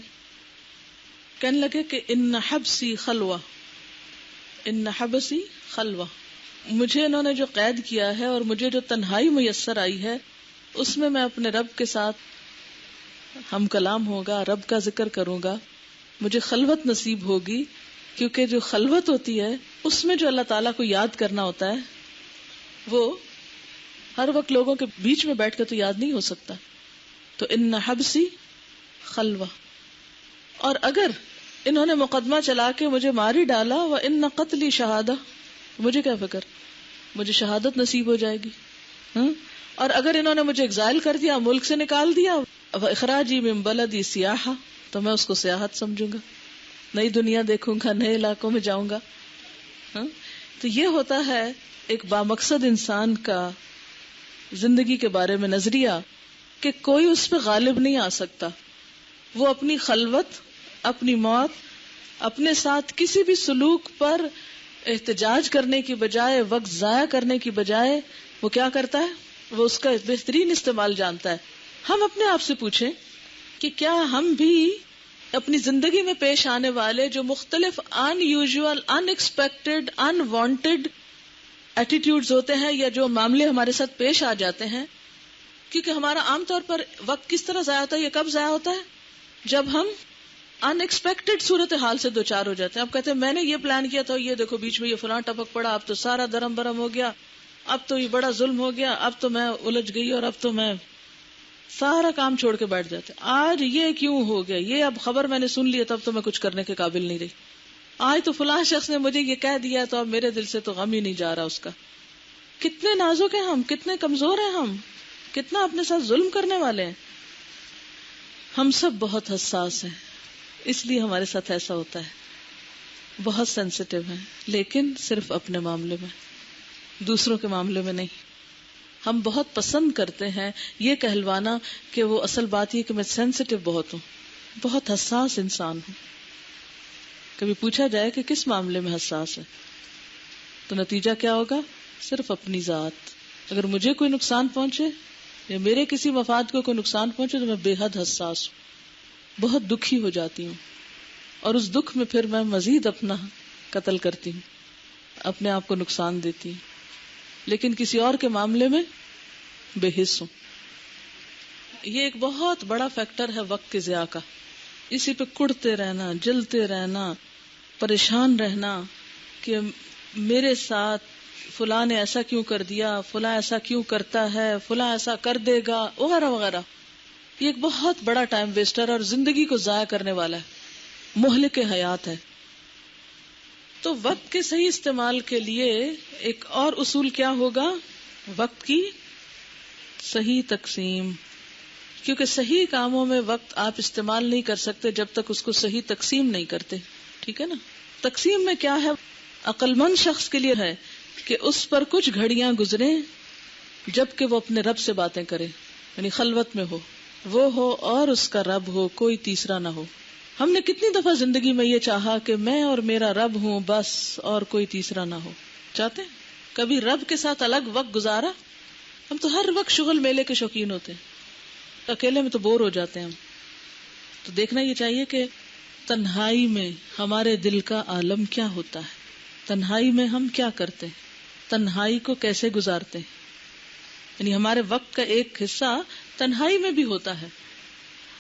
کہنے لگے کہ ان حبسی خلوہ، ان حبسی خلوہ، مجھے انہوں نے جو قید کیا ہے اور مجھے جو تنہائی میسر آئی ہے، اس میں میں اپنے رب کے ساتھ ہم کلام ہوگا، رب کا ذکر کروں گا، مجھے خلوت نصیب ہوگی، کیونکہ جو خلوت ہوتی ہے اس میں جو اللہ تعالیٰ کو یاد کرنا ہوتا ہے وہ ہر وقت لوگوں کے بیچ میں بیٹھ کے تو یاد نہیں ہو سکتا۔ تو ان حبسی خلوہ، اور اگر انہوں نے مقدمہ چلا کے مجھے مار ہی ڈالا، وَإِنَّ قَتْلِي شَهَادَةٌ، مجھے کیا فکر، مجھے شہادت نصیب ہو جائے گی۔ اور اگر انہوں نے مجھے ایگزائل کر دیا، ملک سے نکال دیا، وَإِخْرَاجِي مِن بَلَدِي سِيَاحَةٌ، تو میں اس کو سیاحت سمجھوں گا۔ نئی دنیا دیکھوں گا، نئے علاقوں میں جاؤں گا. تو یہ ہوتا ہے ایک بامقصد انسان کا زندگی کے بارے میں نظریہ کہ کوئی اس پہ غالب نہیں آ سکتا. وہ اپنی خلوت، اپنی موت، اپنے ساتھ کسی بھی سلوک پر احتجاج کرنے کی بجائے، وقت ضائع کرنے کی بجائے وہ کیا کرتا ہے؟ وہ اس کا بہترین استعمال جانتا ہے. ہم اپنے آپ سے پوچھیں کہ کیا ہم بھی اپنی زندگی میں پیش آنے والے جو مختلف ان یوزول، ان ایکسپیکٹڈ، ان وانٹیڈ ایٹیٹیوڈز ہوتے ہیں یا جو معاملے ہمارے ساتھ پیش آ جاتے ہیں، کیونکہ ہمارا عام طور پر وقت کس طرح ضائع ہوتا ہے؟ یہ کب ضائع ہوتا ہے؟ جب ہم ان ایکسپیکٹڈ صورتحال سے دوچار ہو جاتے ہیں. اب کہتے ہیں میں نے یہ پلان کیا تھا، یہ دیکھو بیچ میں یہ فلاں ٹپک پڑا، اب تو سارا درم برم ہو گیا، اب تو یہ بڑا ظلم ہو گیا، اب تو میں الجھ گئی اور اب تو میں سارا کام چھوڑ کے بیٹھ جاتے. آج یہ کیوں ہو گیا، یہ اب خبر میں نے سن لی، تب تو میں کچھ کرنے کے قابل نہیں رہی. آج تو فلاں شخص نے مجھے یہ کہہ دیا تو اب میرے دل سے تو غم ہی نہیں جا رہا اس کا. کتنے نازک ہیں ہم، کتنے کمزور ہیں ہم، کتنا اپنے ساتھ ظلم کرنے والے ہیں. ہم سب بہت حساس ہیں، اس لیے ہمارے ساتھ ایسا ہوتا ہے. بہت سینسیٹیو ہیں، لیکن صرف اپنے معاملے میں، دوسروں کے معاملے میں نہیں. ہم بہت پسند کرتے ہیں یہ کہلوانا کہ وہ اصل بات یہ کہ میں سینسیٹیو بہت ہوں، بہت حساس انسان ہوں. کبھی پوچھا جائے کہ کس معاملے میں حساس ہے تو نتیجہ کیا ہوگا؟ صرف اپنی ذات. اگر مجھے کوئی نقصان پہنچے یا میرے کسی مفاد کو کوئی نقصان پہنچے تو میں بے حد حساس ہوں، بہت دکھی ہو جاتی ہوں، اور اس دکھ میں پھر میں مزید اپنا قتل کرتی ہوں، اپنے آپ کو نقصان دیتی ہوں. لیکن کسی اور کے معاملے میں بے حس ہوں. یہ ایک بہت بڑا فیکٹر ہے وقت کے ضیاع کا. اسی پہ کڑتے رہنا، جلتے رہنا، پریشان رہنا کہ میرے ساتھ فلاں نے ایسا کیوں کر دیا، فلاں ایسا کیوں کرتا ہے، فلاں ایسا کر دے گا، وغیرہ وغیرہ. یہ ایک بہت بڑا ٹائم ویسٹر اور زندگی کو ضائع کرنے والا ہے، مہلک حیات ہے. تو وقت کے صحیح استعمال کے لیے ایک اور اصول کیا ہوگا؟ وقت کی صحیح تقسیم. کیونکہ صحیح کاموں میں وقت آپ استعمال نہیں کر سکتے جب تک اس کو صحیح تقسیم نہیں کرتے. ٹھیک ہے نا؟ تقسیم میں کیا ہے؟ عقل مند شخص کے لیے ہے کہ اس پر کچھ گھڑیاں گزریں جب کہ وہ اپنے رب سے باتیں کرے، یعنی خلوت میں ہو، وہ ہو اور اس کا رب ہو، کوئی تیسرا نہ ہو. ہم نے کتنی دفعہ زندگی میں یہ چاہا کہ میں اور میرا رب ہوں بس، اور کوئی تیسرا نہ ہو. چاہتے ہیں کبھی رب کے ساتھ الگ وقت گزارا؟ ہم تو ہر وقت شغل میلے کے شوقین ہوتے ہیں، اکیلے میں تو بور ہو جاتے ہیں ہم. تو دیکھنا یہ چاہیے کہ تنہائی میں ہمارے دل کا عالم کیا ہوتا ہے، تنہائی میں ہم کیا کرتے ہیں، تنہائی کو کیسے گزارتے ہیں. یعنی ہمارے وقت کا ایک حصہ تنہائی میں بھی ہوتا ہے.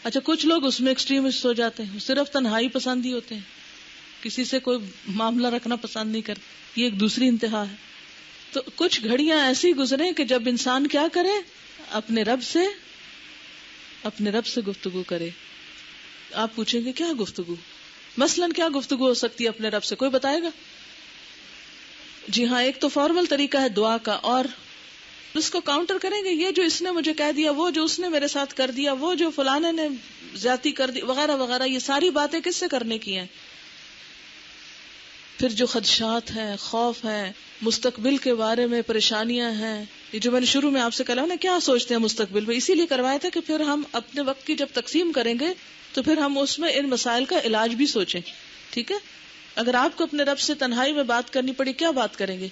اچھا کچھ لوگ اس میں ایکسٹریمسٹ ہو جاتے ہیں، صرف تنہائی پسند ہی ہوتے ہیں، کسی سے کوئی معاملہ رکھنا پسند نہیں کرتے. یہ ایک دوسری انتہا ہے. تو کچھ گھڑیاں ایسی گزریں کہ جب انسان کیا کرے؟ اپنے رب سے گفتگو کرے. آپ پوچھیں گے کیا گفتگو؟ مثلاً کیا گفتگو ہو سکتی ہے اپنے رب سے؟ کوئی بتائے گا؟ جی ہاں، ایک تو فارمل طریقہ ہے دعا کا، اور اس کو کاؤنٹر کریں گے یہ جو اس نے مجھے کہہ دیا، وہ جو اس نے میرے ساتھ کر دیا، وہ جو فلانے نے زیادتی کر دی، وغیرہ وغیرہ. یہ ساری باتیں کس سے کرنے کی ہیں؟ پھر جو خدشات ہیں، خوف ہیں، مستقبل کے بارے میں پریشانیاں ہیں، یہ جو میں نے شروع میں آپ سے کہا نا کیا سوچتے ہیں مستقبل میں، اسی لیے کروایا تھا کہ پھر ہم اپنے وقت کی جب تقسیم کریں گے تو پھر ہم اس میں ان مسائل کا علاج بھی سوچیں. ٹھیک ہے؟ اگر آپ کو اپنے رب سے تنہائی میں بات کرنی پڑی، کیا بات کریں گے؟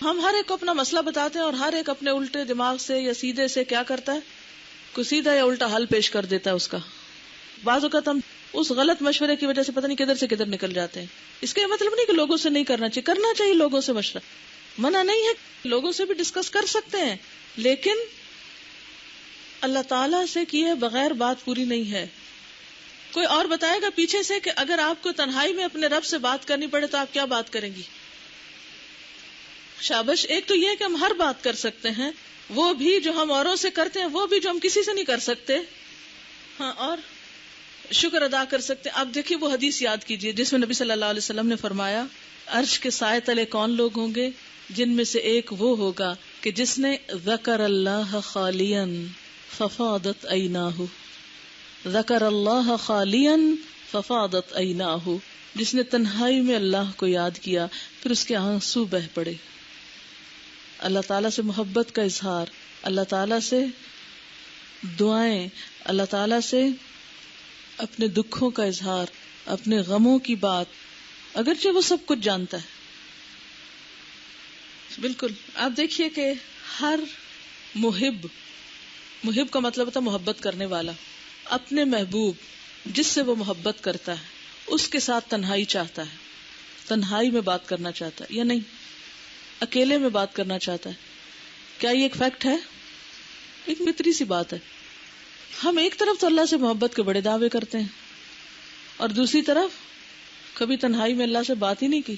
ہم ہر ایک کو اپنا مسئلہ بتاتے ہیں اور ہر ایک اپنے الٹے دماغ سے یا سیدھے سے کیا کرتا ہے؟ کوئی سیدھا یا الٹا حل پیش کر دیتا ہے اس کا. بعض اوقات ہم اس غلط مشورے کی وجہ سے پتہ نہیں کدھر سے کدھر نکل جاتے ہیں. اس کا یہ مطلب نہیں کہ لوگوں سے نہیں کرنا چاہیے، کرنا چاہیے لوگوں سے مشورہ، منع نہیں ہے، لوگوں سے بھی ڈسکس کر سکتے ہیں، لیکن اللہ تعالیٰ سے کیے بغیر بات پوری نہیں ہے. کوئی اور بتائے گا پیچھے سے کہ اگر آپ کو تنہائی میں اپنے رب سے بات کرنی پڑے تو آپ کیا بات کریں گی؟ شابش. ایک تو یہ کہ ہم ہر بات کر سکتے ہیں، وہ بھی جو ہم اوروں سے کرتے ہیں، وہ بھی جو ہم کسی سے نہیں کر سکتے. ہاں، اور شکر ادا کر سکتے. آپ دیکھیے وہ حدیث یاد کیجئے جس میں نبی صلی اللہ علیہ وسلم نے فرمایا عرش کے سائے تلے کون لوگ ہوں گے؟ جن میں سے ایک وہ ہوگا کہ جس نے ذکر اللہ خالیا ففاضت عیناہ، ذکر اللہ خالیا ففاضت عیناہ، جس نے تنہائی میں اللہ کو یاد کیا پھر اس کے آنسو بہ پڑے. اللہ تعالیٰ سے محبت کا اظہار، اللہ تعالیٰ سے دعائیں، اللہ تعالیٰ سے اپنے دکھوں کا اظہار، اپنے غموں کی بات، اگرچہ وہ سب کچھ جانتا ہے. بالکل آپ دیکھیے کہ ہر محب کا مطلب ہوتا ہے محبت کرنے والا، اپنے محبوب جس سے وہ محبت کرتا ہے اس کے ساتھ تنہائی چاہتا ہے، تنہائی میں بات کرنا چاہتا ہے، یا نہیں اکیلے میں بات کرنا چاہتا ہے. کیا یہ ایک فیکٹ ہے؟ ایک فطری سی بات ہے. ہم ایک طرف تو اللہ سے محبت کے بڑے دعوے کرتے ہیں اور دوسری طرف کبھی تنہائی میں اللہ سے بات ہی نہیں کی،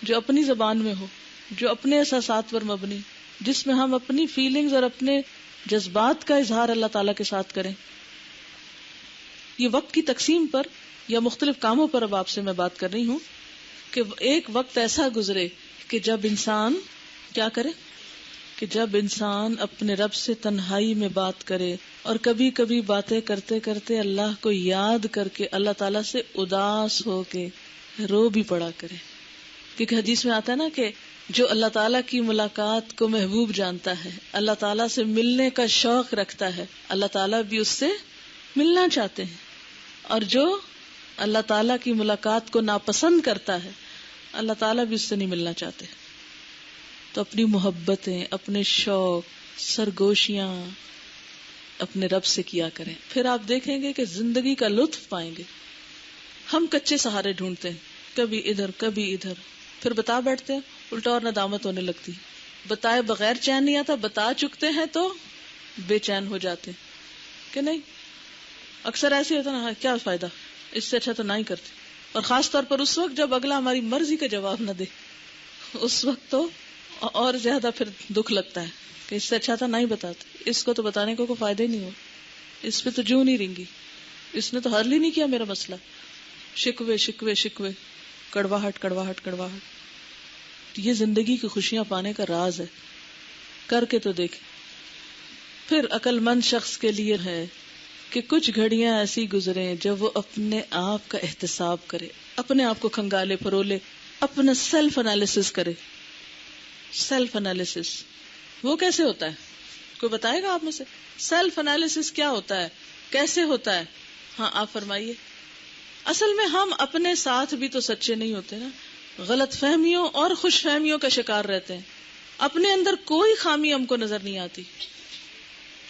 جو اپنی زبان میں ہو، جو اپنے احساسات پر مبنی، جس میں ہم اپنی فیلنگز اور اپنے جذبات کا اظہار اللہ تعالیٰ کے ساتھ کریں. یہ وقت کی تقسیم پر یا مختلف کاموں پر اب آپ سے میں بات کر رہی ہوں کہ ایک وقت ایسا گزرے کہ جب انسان کیا کرے، کہ جب انسان اپنے رب سے تنہائی میں بات کرے اور کبھی کبھی باتیں کرتے کرتے اللہ کو یاد کر کے اللہ تعالیٰ سے اداس ہو کے رو بھی پڑا کرے. کیونکہ حدیث میں آتا ہے نا کہ جو اللہ تعالیٰ کی ملاقات کو محبوب جانتا ہے، اللہ تعالیٰ سے ملنے کا شوق رکھتا ہے، اللہ تعالیٰ بھی اس سے ملنا چاہتے ہیں. اور جو اللہ تعالیٰ کی ملاقات کو ناپسند کرتا ہے اللہ تعالیٰ بھی اس سے نہیں ملنا چاہتے. تو اپنی محبتیں، اپنے شوق، سرگوشیاں اپنے رب سے کیا کریں، پھر آپ دیکھیں گے کہ زندگی کا لطف پائیں گے. ہم کچے سہارے ڈھونڈتے ہیں، کبھی ادھر کبھی ادھر، پھر بتا بیٹھتے ہیں، الٹا اور ندامت ہونے لگتی. بتائے بغیر چین نہیں آتا، بتا چکتے ہیں تو بے چین ہو جاتے کہ نہیں. اکثر ایسے ہوتا نا، کیا فائدہ، اس سے اچھا تو نہ ہی کرتے. اور خاص طور پر اس وقت جب اگلا ہماری مرضی کا جواب نہ دے، اس وقت تو اور زیادہ پھر دکھ لگتا ہے کہ اس سے اچھا تھا نہ ہی بتاتے، اس کو تو بتانے کو کوئی فائدہ ہی نہیں ہو، اس پہ تو جو نہیں رنگی، اس نے تو حل ہی نہیں کیا میرا مسئلہ. شکوے شکوے شکوے، کڑواہٹ کڑواہٹ کڑواہٹ. یہ زندگی کی خوشیاں پانے کا راز ہے، کر کے تو دیکھ. پھر عقل مند شخص کے لیے ہے کہ کچھ گھڑیاں ایسی گزریں جب وہ اپنے آپ کا احتساب کرے، اپنے آپ کو کھنگالے پرولے، اپنا سیلف انالیسس کرے. سیلف انالیسس وہ کیسے ہوتا ہے؟ کوئی بتائے گا آپ میں سے؟ سیلف انالیسس کیا ہوتا ہے، کیسے ہوتا ہے؟ ہاں آپ فرمائیے. اصل میں ہم اپنے ساتھ بھی تو سچے نہیں ہوتے نا، غلط فہمیوں اور خوش فہمیوں کا شکار رہتے ہیں. اپنے اندر کوئی خامی ہم کو نظر نہیں آتی.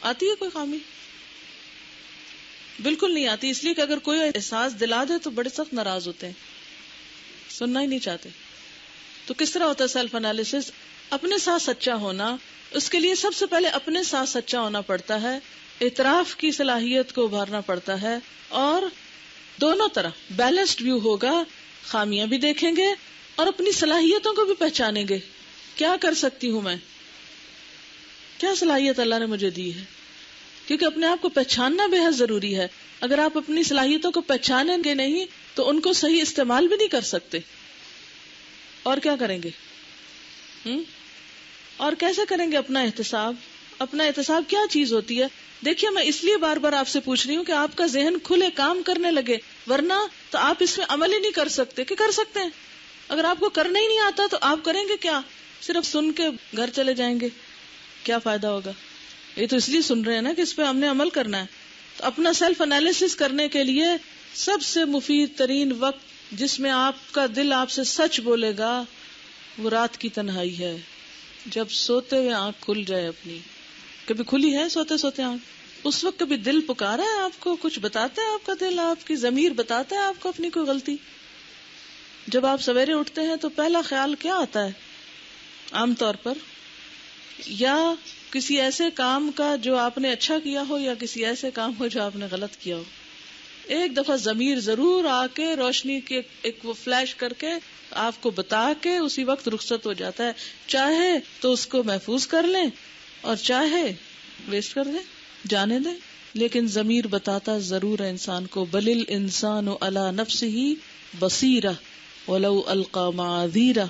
آتی ہے کوئی خامی؟ بالکل نہیں آتی. اس لیے کہ اگر کوئی احساس دلا دے تو بڑے سخت ناراض ہوتے ہیں، سننا ہی نہیں چاہتے. تو کس طرح ہوتا ہے سیلف انالیسس؟ اپنے ساتھ سچا ہونا. اس کے لیے سب سے پہلے اپنے ساتھ سچا ہونا پڑتا ہے، اعتراف کی صلاحیت کو ابھارنا پڑتا ہے، اور دونوں طرح بیلنسڈ ویو ہوگا. خامیاں بھی دیکھیں گے اور اپنی صلاحیتوں کو بھی پہچانیں گے. کیا کر سکتی ہوں میں، کیا صلاحیت اللہ نے مجھے دی ہے، کیونکہ اپنے آپ کو پہچاننا بے حد ضروری ہے. اگر آپ اپنی صلاحیتوں کو پہچانیں گے نہیں تو ان کو صحیح استعمال بھی نہیں کر سکتے. اور کیا کریں گے؟ اور کیسے کریں گے اپنا احتساب؟ اپنا احتساب کیا چیز ہوتی ہے؟ دیکھیے میں اس لیے بار بار آپ سے پوچھ رہی ہوں کہ آپ کا ذہن کھلے کام کرنے لگے، ورنہ تو آپ اس میں عمل ہی نہیں کر سکتے. کہ کر سکتے ہیں، اگر آپ کو کرنا ہی نہیں آتا تو آپ کریں گے کیا؟ صرف سن کے گھر چلے جائیں گے، کیا فائدہ ہوگا؟ یہ تو اس لیے سن رہے ہیں نا کہ اس پہ ہم نے عمل کرنا ہے. تو اپنا سیلف انالیسس کرنے کے لیے سب سے مفید ترین وقت جس میں آپ کا دل آپ سے سچ بولے گا وہ رات کی تنہائی ہے. جب سوتے ہوئے آنکھ کھل جائے اپنی، کبھی کھلی ہے سوتے سوتے آنکھ؟ اس وقت کبھی دل پکارا ہے آپ کو، کچھ بتاتا ہے آپ کا دل، آپ کی ضمیر بتاتا ہے آپ کو اپنی کوئی غلطی؟ جب آپ سویرے اٹھتے ہیں تو پہلا خیال کیا آتا ہے عام طور پر؟ یا کسی ایسے کام کا جو آپ نے اچھا کیا ہو، یا کسی ایسے کام ہو جو آپ نے غلط کیا ہو. ایک دفعہ ضمیر ضرور آ کے روشنی کے ایک وہ فلیش کر کے آپ کو بتا کے اسی وقت رخصت ہو جاتا ہے. چاہے تو اس کو محفوظ کر لیں اور چاہے ویسٹ کر دیں، جانے دیں، لیکن ضمیر بتاتا ضرور ہے انسان کو. بل الانسان علی نفسہ بصیرہ ولو القی معاذیرہ.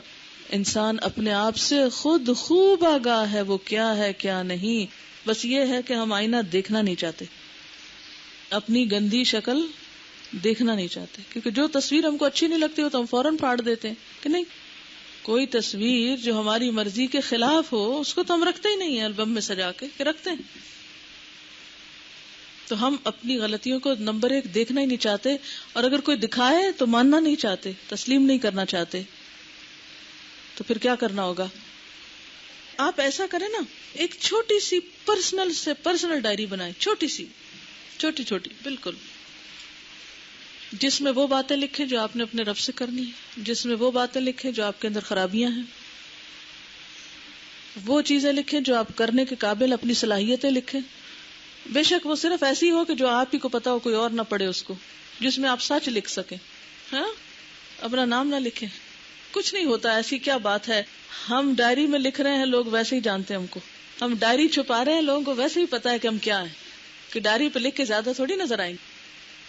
انسان اپنے آپ سے خود خوب آگاہ ہے وہ کیا ہے کیا نہیں، بس یہ ہے کہ ہم آئینہ دیکھنا نہیں چاہتے. اپنی گندی شکل دیکھنا نہیں چاہتے، کیونکہ جو تصویر ہم کو اچھی نہیں لگتی ہو تو ہم فوراً پھاڑ دیتے ہیں کہ نہیں. کوئی تصویر جو ہماری مرضی کے خلاف ہو اس کو تو ہم رکھتے ہی نہیں ہیں البم میں سجا کے رکھتے ہیں. تو ہم اپنی غلطیوں کو نمبر 1 دیکھنا ہی نہیں چاہتے، اور اگر کوئی دکھائے تو ماننا نہیں چاہتے، تسلیم نہیں کرنا چاہتے. تو پھر کیا کرنا ہوگا؟ آپ ایسا کریں نا، ایک چھوٹی سی پرسنل ڈائری بنائیں، چھوٹی بالکل، جس میں وہ باتیں لکھیں جو آپ نے اپنے رب سے کرنی ہے، جس میں وہ باتیں لکھیں جو آپ کے اندر خرابیاں ہیں، وہ چیزیں لکھیں جو آپ کرنے کے قابل، اپنی صلاحیتیں لکھیں. بے شک وہ صرف ایسی ہو کہ جو آپ ہی کو پتا ہو، کوئی اور نہ پڑھے اس کو، جس میں آپ سچ لکھ سکیں. ہاں، اپنا نام نہ لکھیں. کچھ نہیں ہوتا، ایسی کیا بات ہے. ہم ڈائری میں لکھ رہے ہیں، لوگ ویسے ہی جانتے ہیں ہم کو. ہم ڈائری چھپا رہے ہیں، لوگوں کو ویسے ہی پتا ہے کہ ہم کیا ہیں، کہ ڈائری پہ لکھ کے زیادہ تھوڑی نظر آئیں گے.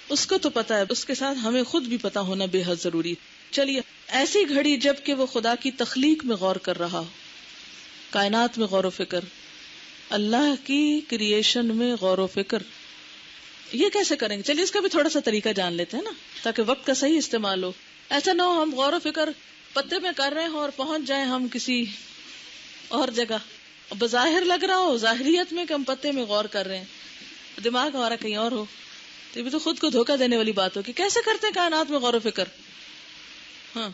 اس کو تو پتا ہے، اس کے ساتھ ہمیں خود بھی پتا ہونا بے حد ضروری. چلیے، ایسی گھڑی جب کہ وہ خدا کی تخلیق میں غور کر رہا ہو، کائنات میں غور و فکر، اللہ کی کریشن میں غور و فکر، یہ کیسے کریں گے؟ چلیے اس کا بھی تھوڑا سا طریقہ جان لیتے ہیں نا، تاکہ وقت کا صحیح استعمال ہو. ایسا نہ ہو ہم غور و فکر پتے میں کر رہے ہوں اور پہنچ جائیں ہم کسی اور جگہ. بظاہر لگ رہا ہو ظاہریت میں کہ ہم پتے میں غور کر رہے ہیں، دماغ ہمارا کہیں اور ہو، تو یہ بھی تو خود کو دھوکہ دینے والی بات ہو کہ کیسے کرتے ہیں کائنات میں غور و فکر. ہاں،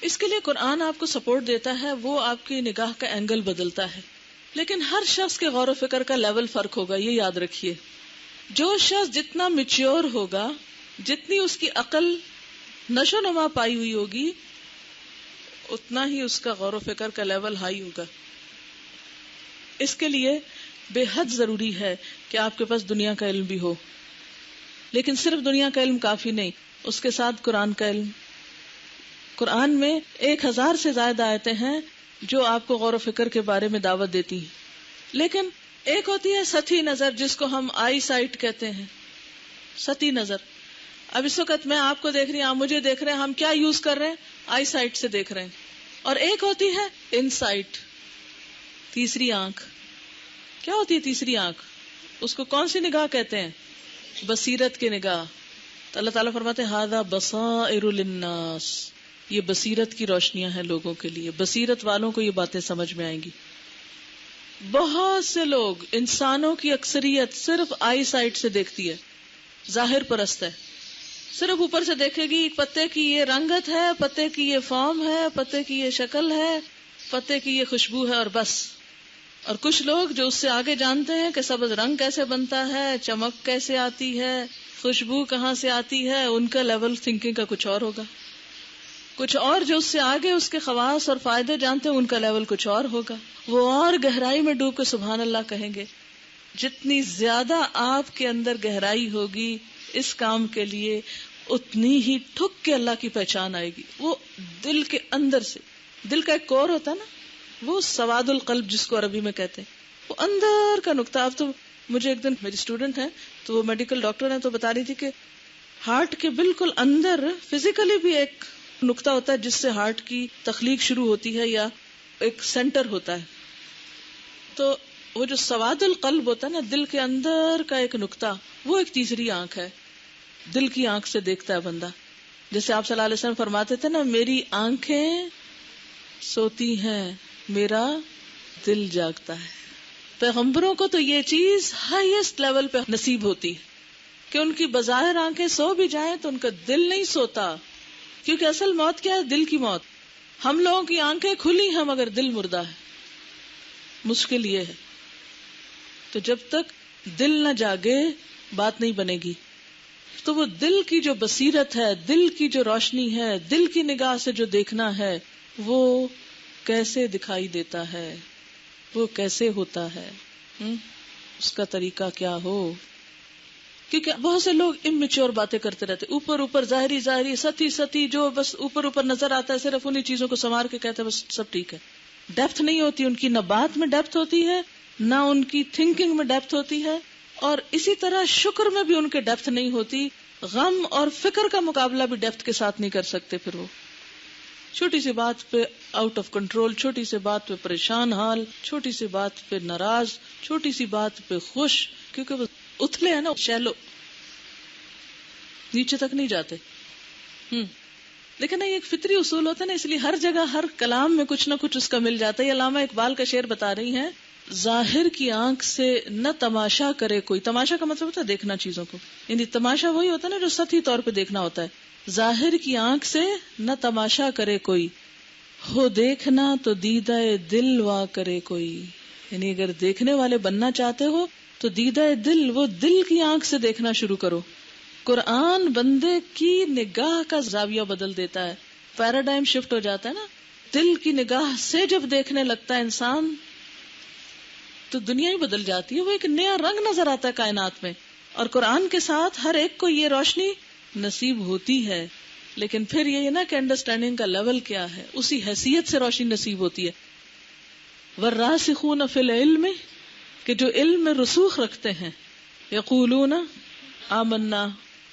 اس کے لیے قرآن آپ کو سپورٹ دیتا ہے، وہ آپ کی نگاہ کا اینگل بدلتا ہے. لیکن ہر شخص کے غور و فکر کا لیول فرق ہوگا، یہ یاد رکھیے. جو شخص جتنا میچور ہوگا، جتنی اس کی عقل نشو نما پائی ہوئی ہوگی، اتنا ہی اس کا غور و فکر کا لیول ہائی ہوگا. اس کے لیے بے حد ضروری ہے کہ آپ کے پاس دنیا کا علم بھی ہو، لیکن صرف دنیا کا علم کافی نہیں، اس کے ساتھ قرآن کا علم. قرآن میں 1000 سے زائد آیتیں ہیں جو آپ کو غور و فکر کے بارے میں دعوت دیتی ہیں. لیکن ایک ہوتی ہے سطحی نظر، جس کو ہم آئی سائٹ کہتے ہیں، سطحی نظر. اب اس وقت میں آپ کو دیکھ رہی ہوں، آپ مجھے دیکھ رہے ہیں، ہم کیا یوز کر رہے ہیں؟ آئی سائٹ سے دیکھ رہے ہیں. اور ایک ہوتی ہے ان سائٹ، تیسری آنکھ. کیا ہوتی ہے تیسری آنکھ؟ اس کو کون سی نگاہ کہتے ہیں؟ بصیرت کی نگاہ. تو اللہ تعالیٰ فرماتے ہیں ھذا بصائر للناس، یہ بصیرت کی روشنیاں ہیں لوگوں کے لیے، بصیرت والوں کو یہ باتیں سمجھ میں آئیں گی. بہت سے لوگ، انسانوں کی اکثریت صرف آئی سائٹ سے دیکھتی ہے، ظاہر پرست ہے، صرف اوپر سے دیکھے گی، پتے کی یہ رنگت ہے، پتے کی یہ فارم ہے، پتے کی یہ شکل ہے، پتے کی یہ خوشبو ہے، اور بس. اور کچھ لوگ جو اس سے آگے جانتے ہیں کہ سبز رنگ کیسے بنتا ہے، چمک کیسے آتی ہے، خوشبو کہاں سے آتی ہے، ان کا لیول تھنکنگ کا کچھ اور ہوگا. کچھ اور جو اس سے آگے اس کے خواص اور فائدے جانتے ہیں، ان کا لیول کچھ اور ہوگا. وہ اور گہرائی میں ڈوب کے سبحان اللہ کہیں گے. جتنی زیادہ آپ کے اندر گہرائی ہوگی اس کام کے لیے، اتنی ہی ٹھک کے اللہ کی پہچان آئے گی. وہ دل کے اندر سے، دل کا ایک کور ہوتا ہے نا، وہ سواد القلب جس کو عربی میں کہتے ہیں، وہ اندر کا نقطہ. اب تو مجھے ایک دن میری اسٹوڈنٹ ہے تو وہ میڈیکل ڈاکٹر ہیں، تو بتا رہی تھی کہ ہارٹ کے بالکل اندر فزیکلی بھی ایک نقطہ ہوتا ہے جس سے ہارٹ کی تخلیق شروع ہوتی ہے، یا ایک سینٹر ہوتا ہے. تو وہ جو سواد القلب ہوتا ہے نا، دل کے اندر کا ایک نقطہ، وہ ایک تیسری آنکھ ہے. دل کی آنکھ سے دیکھتا ہے بندہ. جیسے آپ صلی اللہ علیہ وسلم فرماتے تھے نا، میری آنکھیں سوتی ہیں، میرا دل جاگتا ہے. پیغمبروں کو تو یہ چیز ہائیسٹ لیول پہ نصیب ہوتی ہے کہ ان کی بظاہر آنکھیں سو بھی جائیں تو ان کا دل نہیں سوتا، کیونکہ اصل موت کیا ہے؟ دل کی موت. ہم لوگوں کی آنکھیں کھلی ہیں مگر دل مردہ ہے. مشکل یہ ہے. تو جب تک دل نہ جاگے بات نہیں بنے گی. تو وہ دل کی جو بصیرت ہے، دل کی جو روشنی ہے، دل کی نگاہ سے جو دیکھنا ہے، وہ کیسے دکھائی دیتا ہے، وہ کیسے ہوتا ہے، اس کا طریقہ کیا ہو. کیونکہ بہت سے لوگ امیچور باتیں کرتے رہتے، اوپر ظاہری سطحی جو بس اوپر نظر آتا ہے، صرف انہی چیزوں کو سنوار کے کہتے ہیں بس سب ٹھیک ہے. ڈیپتھ نہیں ہوتی ان کی، نہ بات میں ڈیپتھ ہوتی ہے، نہ ان کی تھنکنگ میں ڈیپتھ ہوتی ہے. اور اسی طرح شکر میں بھی ان کے ڈیپتھ نہیں ہوتی. غم اور فکر کا مقابلہ بھی ڈیپتھ کے ساتھ نہیں کر سکتے. پھر وہ چھوٹی سی بات پہ آؤٹ آف کنٹرول، چھوٹی سی بات پہ پریشان حال، چھوٹی سی بات پہ ناراض، چھوٹی سی بات پہ خوش، کیونکہ وہ اتلے ہیں نا، شیلو، نیچے تک نہیں جاتے. لیکن یہ ایک فطری اصول ہوتا ہے نا، اس لیے ہر جگہ ہر کلام میں کچھ نہ کچھ اس کا مل جاتا ہے. علامہ اقبال کا شعر بتا رہی ہیں، ظاہر کی آنکھ سے نہ تماشا کرے کوئی. تماشا کا مطلب ہوتا ہے دیکھنا چیزوں کو، یعنی تماشا وہی ہوتا ہے نا جو سطحی طور پہ دیکھنا ہوتا ہے. ظاہر کی آنکھ سے نہ تماشا کرے کوئی، ہو دیکھنا تو دیدہ دل وا کرے کوئی. یعنی اگر دیکھنے والے بننا چاہتے ہو تو دیدہ دل، وہ دل کی آنکھ سے دیکھنا شروع کرو. قرآن بندے کی نگاہ کا زاویہ بدل دیتا ہے، پیراڈائم شفٹ ہو جاتا ہے نا. دل کی نگاہ سے جب دیکھنے لگتا ہے انسان تو دنیا ہی بدل جاتی ہے، وہ ایک نیا رنگ نظر آتا ہے کائنات میں. اور قرآن کے ساتھ ہر ایک کو یہ روشنی نصیب ہوتی ہے، لیکن پھر یہ نا کہ انڈرسٹینڈنگ کا لیول کیا ہے، اسی حیثیت سے روشنی نصیب ہوتی ہے. والراسخون فی العلم، کہ جو علم میں رسوخ رکھتے ہیں، یقولون آمنا،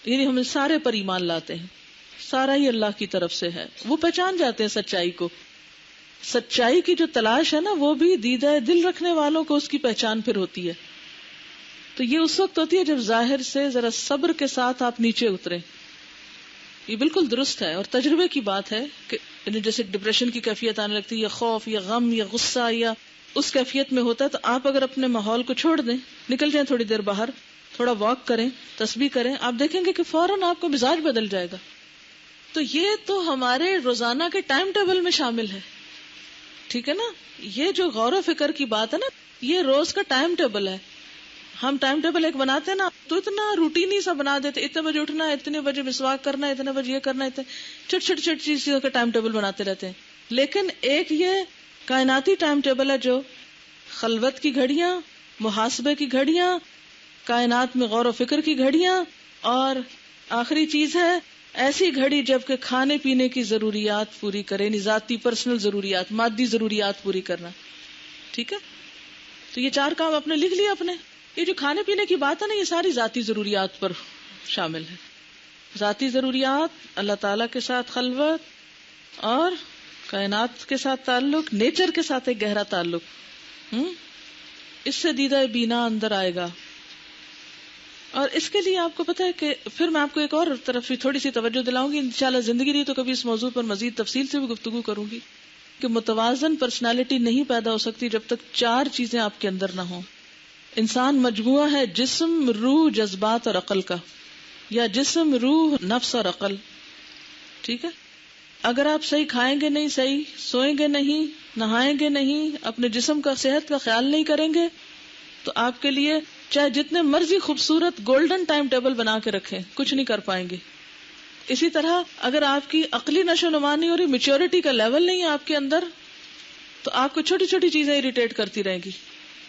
یعنی ہم سارے پر ایمان لاتے ہیں، سارا ہی اللہ کی طرف سے ہے. وہ پہچان جاتے ہیں سچائی کو. سچائی کی جو تلاش ہے نا، وہ بھی دیدہ دل رکھنے والوں کو اس کی پہچان پھر ہوتی ہے. تو یہ اس وقت ہوتی ہے جب ظاہر سے ذرا صبر کے ساتھ آپ نیچے اتریں. یہ بالکل درست ہے اور تجربے کی بات ہے کہ جیسے ڈپریشن کی کیفیت آنے لگتی ہے، یا خوف یا غم یا غصہ یا اس کیفیت میں ہوتا ہے، تو آپ اگر اپنے ماحول کو چھوڑ دیں، نکل جائیں تھوڑی دیر باہر، تھوڑا واک کریں، تسبیح کریں، آپ دیکھیں گے کہ فوراً آپ کا مزاج بدل جائے گا. تو یہ تو ہمارے روزانہ کے ٹائم ٹیبل میں شامل ہے، ٹھیک ہے نا. یہ جو غور و فکر کی بات ہے نا، یہ روز کا ٹائم ٹیبل ہے. ہم ٹائم ٹیبل ایک بناتے ہیں نا تو اتنا روٹینی سا بنا دیتے، اتنے بجے اٹھنا ہے، اتنے بجے مسواک کرنا ہے، اتنے بجے یہ کرنا ہے، چھوٹی چھوٹی چھوٹی چیزوں کا ٹائم ٹیبل بناتے رہتے ہیں. لیکن ایک یہ کائناتی ٹائم ٹیبل ہے جو خلوت کی گھڑیاں، محاسبے کی گھڑیاں، کائنات میں غور و فکر کی گھڑیاں، اور آخری چیز ہے ایسی گھڑی جب کہ کھانے پینے کی ضروریات پوری کرے، یعنی ذاتی پرسنل ضروریات، مادی ضروریات پوری کرنا. ٹھیک ہے، تو یہ 4 کام آپ نے لکھ لیا اپنے. یہ جو کھانے پینے کی بات ہے نا، یہ ساری ذاتی ضروریات پر شامل ہے. ذاتی ضروریات، اللہ تعالی کے ساتھ خلوت، اور کائنات کے ساتھ تعلق، نیچر کے ساتھ ایک گہرا تعلق. اس سے دیدہ بینا اندر آئے گا. اور اس کے لیے آپ کو پتا ہے کہ پھر میں آپ کو ایک اور طرف تھوڑی سی توجہ دلاؤں گی، انشاءاللہ زندگی رہی تو کبھی اس موضوع پر مزید تفصیل سے بھی گفتگو کروں گی، کہ متوازن پرسنالٹی نہیں پیدا ہو سکتی جب تک 4 چیزیں آپ کے اندر نہ ہوں. انسان مجموعہ ہے جسم، روح، جذبات اور عقل کا، یا جسم، روح، نفس اور عقل. ٹھیک ہے، اگر آپ صحیح کھائیں گے نہیں، صحیح سوئیں گے نہیں، نہائیں گے نہیں، اپنے جسم کا صحت کا خیال نہیں کریں گے، تو آپ کے لیے چاہے جتنے مرضی خوبصورت گولڈن ٹائم ٹیبل بنا کے رکھیں، کچھ نہیں کر پائیں گے. اسی طرح اگر آپ کی عقلی نشو نما نہیں ہو رہی، میچورٹی کا لیول نہیں ہے آپ کے اندر، تو آپ کو چھوٹی چھوٹی چیزیں اریٹیٹ کرتی رہیں گی.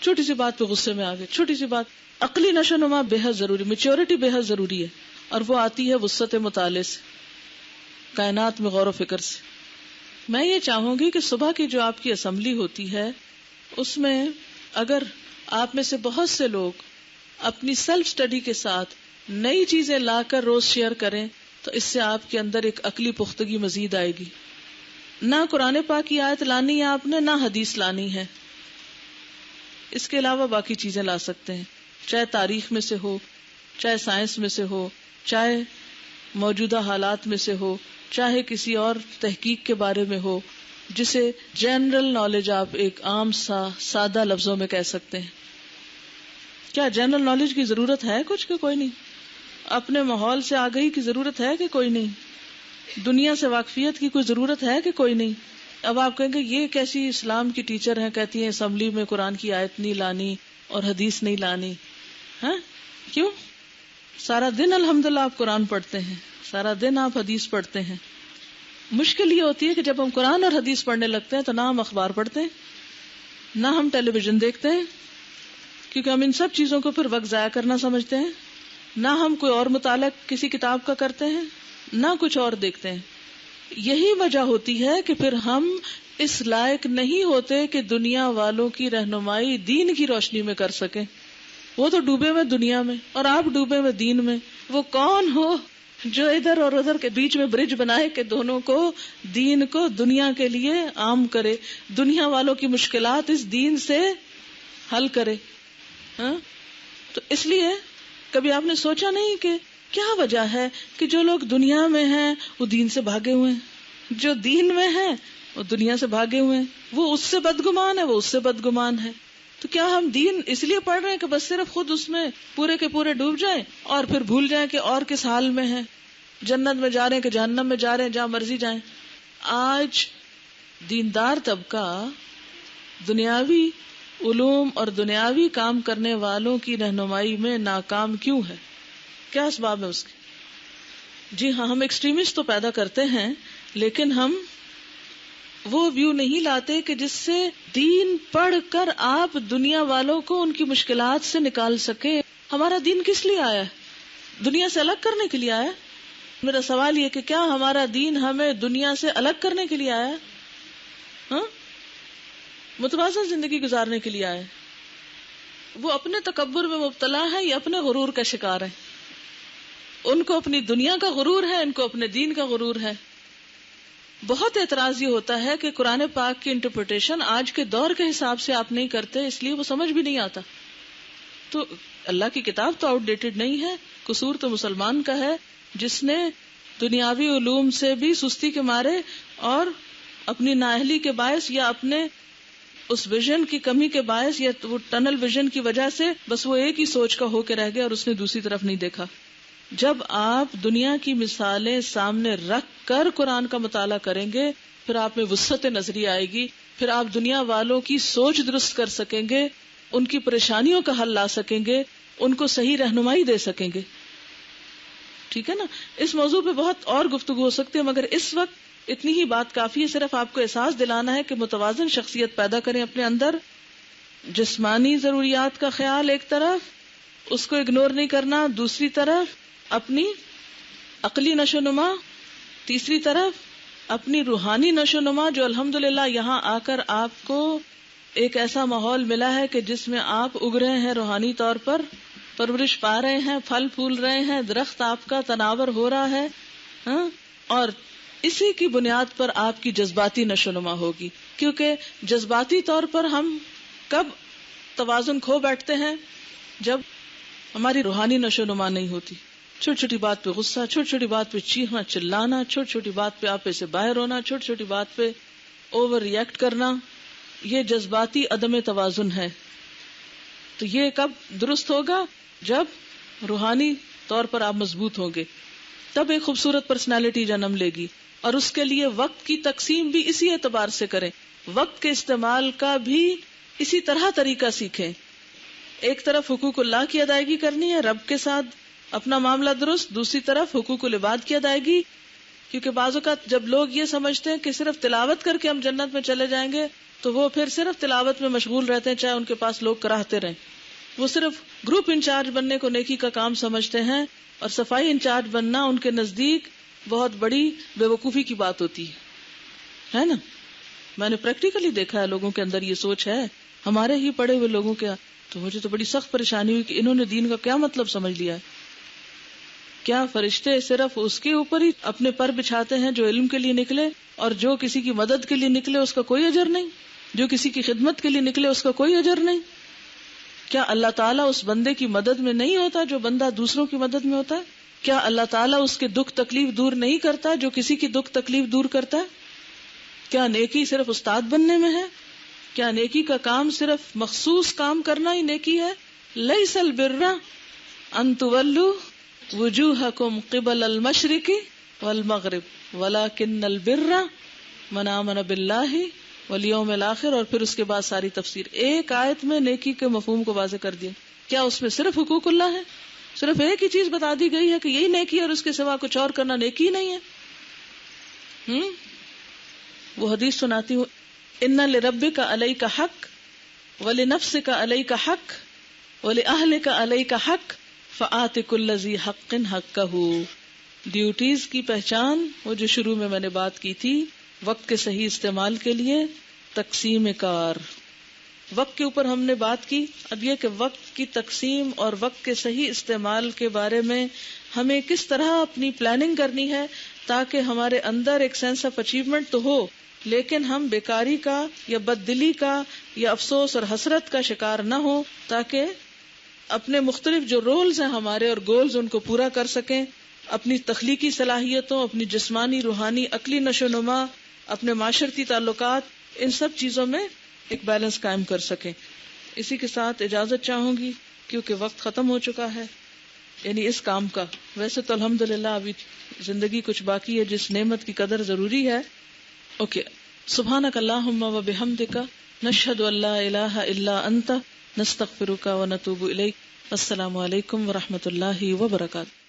چھوٹی سی بات پہ غصے میں آ گئے، چھوٹی سی بات. عقلی نشو نما بے حد ضروری، میچورٹی بے حد ضروری ہے، اور وہ آتی ہے وسعت مطالعے سے، کائنات میں غور و فکر سے. میں یہ چاہوں گی کہ صبح کی جو آپ کی اسمبلی ہوتی ہے، اس میں اگر آپ میں سے بہت سے لوگ اپنی سیلف سٹڈی کے ساتھ نئی چیزیں لا کر روز شیئر کریں، تو اس سے آپ کے اندر ایک عقلی پختگی مزید آئے گی. نہ قرآن پاک کی آیت لانی ہے آپ نے، نہ حدیث لانی ہے، اس کے علاوہ باقی چیزیں لا سکتے ہیں، چاہے تاریخ میں سے ہو، چاہے سائنس میں سے ہو، چاہے موجودہ حالات میں سے ہو، چاہے کسی اور تحقیق کے بارے میں ہو، جسے جنرل نالج آپ ایک عام سا سادہ لفظوں میں کہہ سکتے ہیں. کیا جنرل نالج کی ضرورت ہے کچھ کہ کوئی نہیں؟ اپنے ماحول سے آگہی کی ضرورت ہے کہ کوئی نہیں؟ دنیا سے واقفیت کی کوئی ضرورت ہے کہ کوئی نہیں؟ اب آپ کہیں گے یہ کیسی اسلام کی ٹیچر ہیں، کہتی ہیں اسمبلی میں قرآن کی آیت نہیں لانی اور حدیث نہیں لانی. ہاں کیوں؟ سارا دن الحمدللہ آپ قرآن پڑھتے ہیں، سارا دن آپ حدیث پڑھتے ہیں. مشکل یہ ہوتی ہے کہ جب ہم قرآن اور حدیث پڑھنے لگتے ہیں تو نہ ہم اخبار پڑھتے ہیں، نہ ہم ٹیلی ویژن دیکھتے ہیں، کیونکہ ہم ان سب چیزوں کو پھر وقت ضائع کرنا سمجھتے ہیں، نہ ہم کوئی اور مطالعہ کسی کتاب کا کرتے ہیں، نہ کچھ اور دیکھتے ہیں. یہی وجہ ہوتی ہے کہ پھر ہم اس لائق نہیں ہوتے کہ دنیا والوں کی رہنمائی دین کی روشنی میں کر سکیں. وہ تو ڈوبے میں دنیا میں اور آپ ڈوبے میں دین میں. وہ کون ہو جو ادھر اور ادھر کے بیچ میں برج بنائے کہ دونوں کو، دین کو دنیا کے لیے عام کرے، دنیا والوں کی مشکلات اس دین سے حل کرے. ہاں تو اس لیے کبھی آپ نے سوچا نہیں کہ کیا وجہ ہے کہ جو لوگ دنیا میں ہیں وہ دین سے بھاگے ہوئے ہیں، جو دین میں ہیں وہ دنیا سے بھاگے ہوئے ہیں، وہ اس سے بدگمان ہے، وہ اس سے بدگمان ہے. تو کیا ہم دین اس لیے پڑھ رہے ہیں کہ بس صرف خود اس میں پورے کے پورے ڈوب جائیں اور پھر بھول جائیں کہ اور کس حال میں ہیں، جنت میں جا رہے ہیں کہ جہنم میں جا رہے ہیں، جہاں مرضی جائیں. آج دیندار طبقہ دنیاوی علوم اور دنیاوی کام کرنے والوں کی رہنمائی میں ناکام کیوں ہے؟ کیا اسباب ہے اس کے؟ جی ہاں، ہم ایکسٹریمسٹ تو پیدا کرتے ہیں، لیکن ہم وہ ویو نہیں لاتے کہ جس سے دین پڑھ کر آپ دنیا والوں کو ان کی مشکلات سے نکال سکے. ہمارا دین کس لیے آیا ہے؟ دنیا سے الگ کرنے کے لیے آیا ہے. میرا سوال یہ کہ کیا ہمارا دین ہمیں دنیا سے الگ کرنے کے لیے آیا ہے؟ ہاں، متوازن زندگی گزارنے کے لیے آیا ہے. وہ اپنے تکبر میں مبتلا ہے یا اپنے غرور کا شکار ہے؟ ان کو اپنی دنیا کا غرور ہے، ان کو اپنے دین کا غرور ہے. بہت اعتراض یہ ہوتا ہے کہ قرآن پاک کی انٹرپریٹیشن آج کے دور کے حساب سے آپ نہیں کرتے، اس لیے وہ سمجھ بھی نہیں آتا. تو اللہ کی کتاب تو آؤٹ ڈیٹڈ نہیں ہے، قصور تو مسلمان کا ہے جس نے دنیاوی علوم سے بھی سستی کے مارے اور اپنی نااہلی کے باعث یا اپنے اس ویژن کی کمی کے باعث یا وہ ٹنل ویژن کی وجہ سے بس وہ ایک ہی سوچ کا ہو کے رہ گیا اور اس نے دوسری طرف نہیں دیکھا. جب آپ دنیا کی مثالیں سامنے رکھ کر قرآن کا مطالعہ کریں گے پھر آپ میں وسعت نظری آئے گی، پھر آپ دنیا والوں کی سوچ درست کر سکیں گے، ان کی پریشانیوں کا حل لا سکیں گے، ان کو صحیح رہنمائی دے سکیں گے. ٹھیک ہے نا؟ اس موضوع پہ بہت اور گفتگو ہو سکتی ہے، مگر اس وقت اتنی ہی بات کافی ہے. صرف آپ کو احساس دلانا ہے کہ متوازن شخصیت پیدا کریں اپنے اندر. جسمانی ضروریات کا خیال ایک طرف، اس کو اگنور نہیں کرنا، دوسری طرف اپنی عقلی نشو نما، تیسری طرف اپنی روحانی نشو نما، جو الحمدللہ یہاں آ کر آپ کو ایک ایسا ماحول ملا ہے کہ جس میں آپ اگ رہے ہیں، روحانی طور پر پرورش پا رہے ہیں، پھل پھول رہے ہیں، درخت آپ کا تناور ہو رہا ہے. ہاں، اور اسی کی بنیاد پر آپ کی جذباتی نشو نما ہوگی. کیونکہ جذباتی طور پر ہم کب توازن کھو بیٹھتے ہیں؟ جب ہماری روحانی نشو نما نہیں ہوتی. چھوٹی چھوٹی بات پہ غصہ، چھوٹی چھوٹی بات پہ چیخنا چلانا، چھوٹی چھوٹی بات پہ آپے سے باہر ہونا، چھوٹی چھوٹی بات پہ اوور ریئیکٹ کرنا، یہ جذباتی عدم توازن ہے. تو یہ کب درست ہوگا؟ جب روحانی طور پر آپ مضبوط ہوں گے، تب ایک خوبصورت پرسنالٹی جنم لے گی. اور اس کے لیے وقت کی تقسیم بھی اسی اعتبار سے کریں، وقت کے استعمال کا بھی اسی طرح طریقہ سیکھیں. ایک طرف حقوق اللہ کی ادائیگی کرنی ہے، رب کے ساتھ اپنا معاملہ درست، دوسری طرف حقوق العباد کی ادائیگی. کیونکہ بعض اوقات جب لوگ یہ سمجھتے ہیں کہ صرف تلاوت کر کے ہم جنت میں چلے جائیں گے تو وہ پھر صرف تلاوت میں مشغول رہتے ہیں، چاہے ان کے پاس لوگ کراہتے رہیں. وہ صرف گروپ انچارج بننے کو نیکی کا کام سمجھتے ہیں، اور صفائی انچارج بننا ان کے نزدیک بہت بڑی بے وقوفی کی بات ہوتی ہے نا. میں نے پریکٹیکلی دیکھا ہے، لوگوں کے اندر یہ سوچ ہے، ہمارے ہی پڑے ہوئے لوگوں کے. تو مجھے تو بڑی سخت پریشانی ہوئی کہ انہوں نے دین کا کیا مطلب سمجھ لیا ہے. کیا فرشتے صرف اس کے اوپر ہی اپنے پر بچھاتے ہیں جو علم کے لیے نکلے، اور جو کسی کی مدد کے لیے نکلے اس کا کوئی اجر نہیں، جو کسی کی خدمت کے لیے نکلے اس کا کوئی اجر نہیں؟ کیا اللہ تعالیٰ اس بندے کی مدد میں نہیں ہوتا جو بندہ دوسروں کی مدد میں ہوتا ہے؟ کیا اللہ تعالیٰ اس کے دکھ تکلیف دور نہیں کرتا جو کسی کی دکھ تکلیف دور کرتا ہے؟ کیا نیکی صرف استاد بننے میں ہے؟ کیا نیکی کا کام صرف مخصوص کام کرنا ہی نیکی ہے؟ لیس البر ان تولوا وجوہکم قبل المشرق والمغرب ولکن البر من آمن باللہ والیوم الآخر. اور پھر اس کے بعد ساری تفسیر ایک آیت میں نیکی کے مفہوم کو واضح کر دیا. کیا اس میں صرف حقوق اللہ ہے؟ صرف ایک ہی چیز بتا دی گئی ہے کہ یہی نیکی ہے اور اس کے سوا کچھ اور کرنا نیکی نہیں ہے؟ وہ حدیث سناتی ہوں، ان لربک علیک حق ولنفسک علیک حق ولأہلک علیک حق فآت کل ذی حق حقہ. ڈیوٹیز کی پہچان وہ جو شروع میں نے بات کی تھی، وقت کے صحیح استعمال کے لیے تقسیم کار. وقت کے اوپر ہم نے بات کی. اب یہ کہ وقت کی تقسیم اور وقت کے صحیح استعمال کے بارے میں ہمیں کس طرح اپنی پلاننگ کرنی ہے تاکہ ہمارے اندر ایک سینس آف اچیومنٹ تو ہو، لیکن ہم بیکاری کا یا بددلی کا یا افسوس اور حسرت کا شکار نہ ہو، تاکہ اپنے مختلف جو رولز ہیں ہمارے اور گولز ان کو پورا کر سکیں، اپنی تخلیقی صلاحیتوں، اپنی جسمانی، روحانی، عقلی نشو و نما، اپنے معاشرتی تعلقات، ان سب چیزوں میں ایک بیلنس قائم کر سکیں. اسی کے ساتھ اجازت چاہوں گی کیونکہ وقت ختم ہو چکا ہے یعنی اس کام کا. ویسے تو الحمدللہ ابھی زندگی کچھ باقی ہے جس نعمت کی قدر ضروری ہے. اوکے. سبحانک اللہم و بحمدک نشہد ان لا الہ الا انت نستغفرک و نتوب الیک. السلام علیکم و رحمۃ اللہ وبرکاتہ.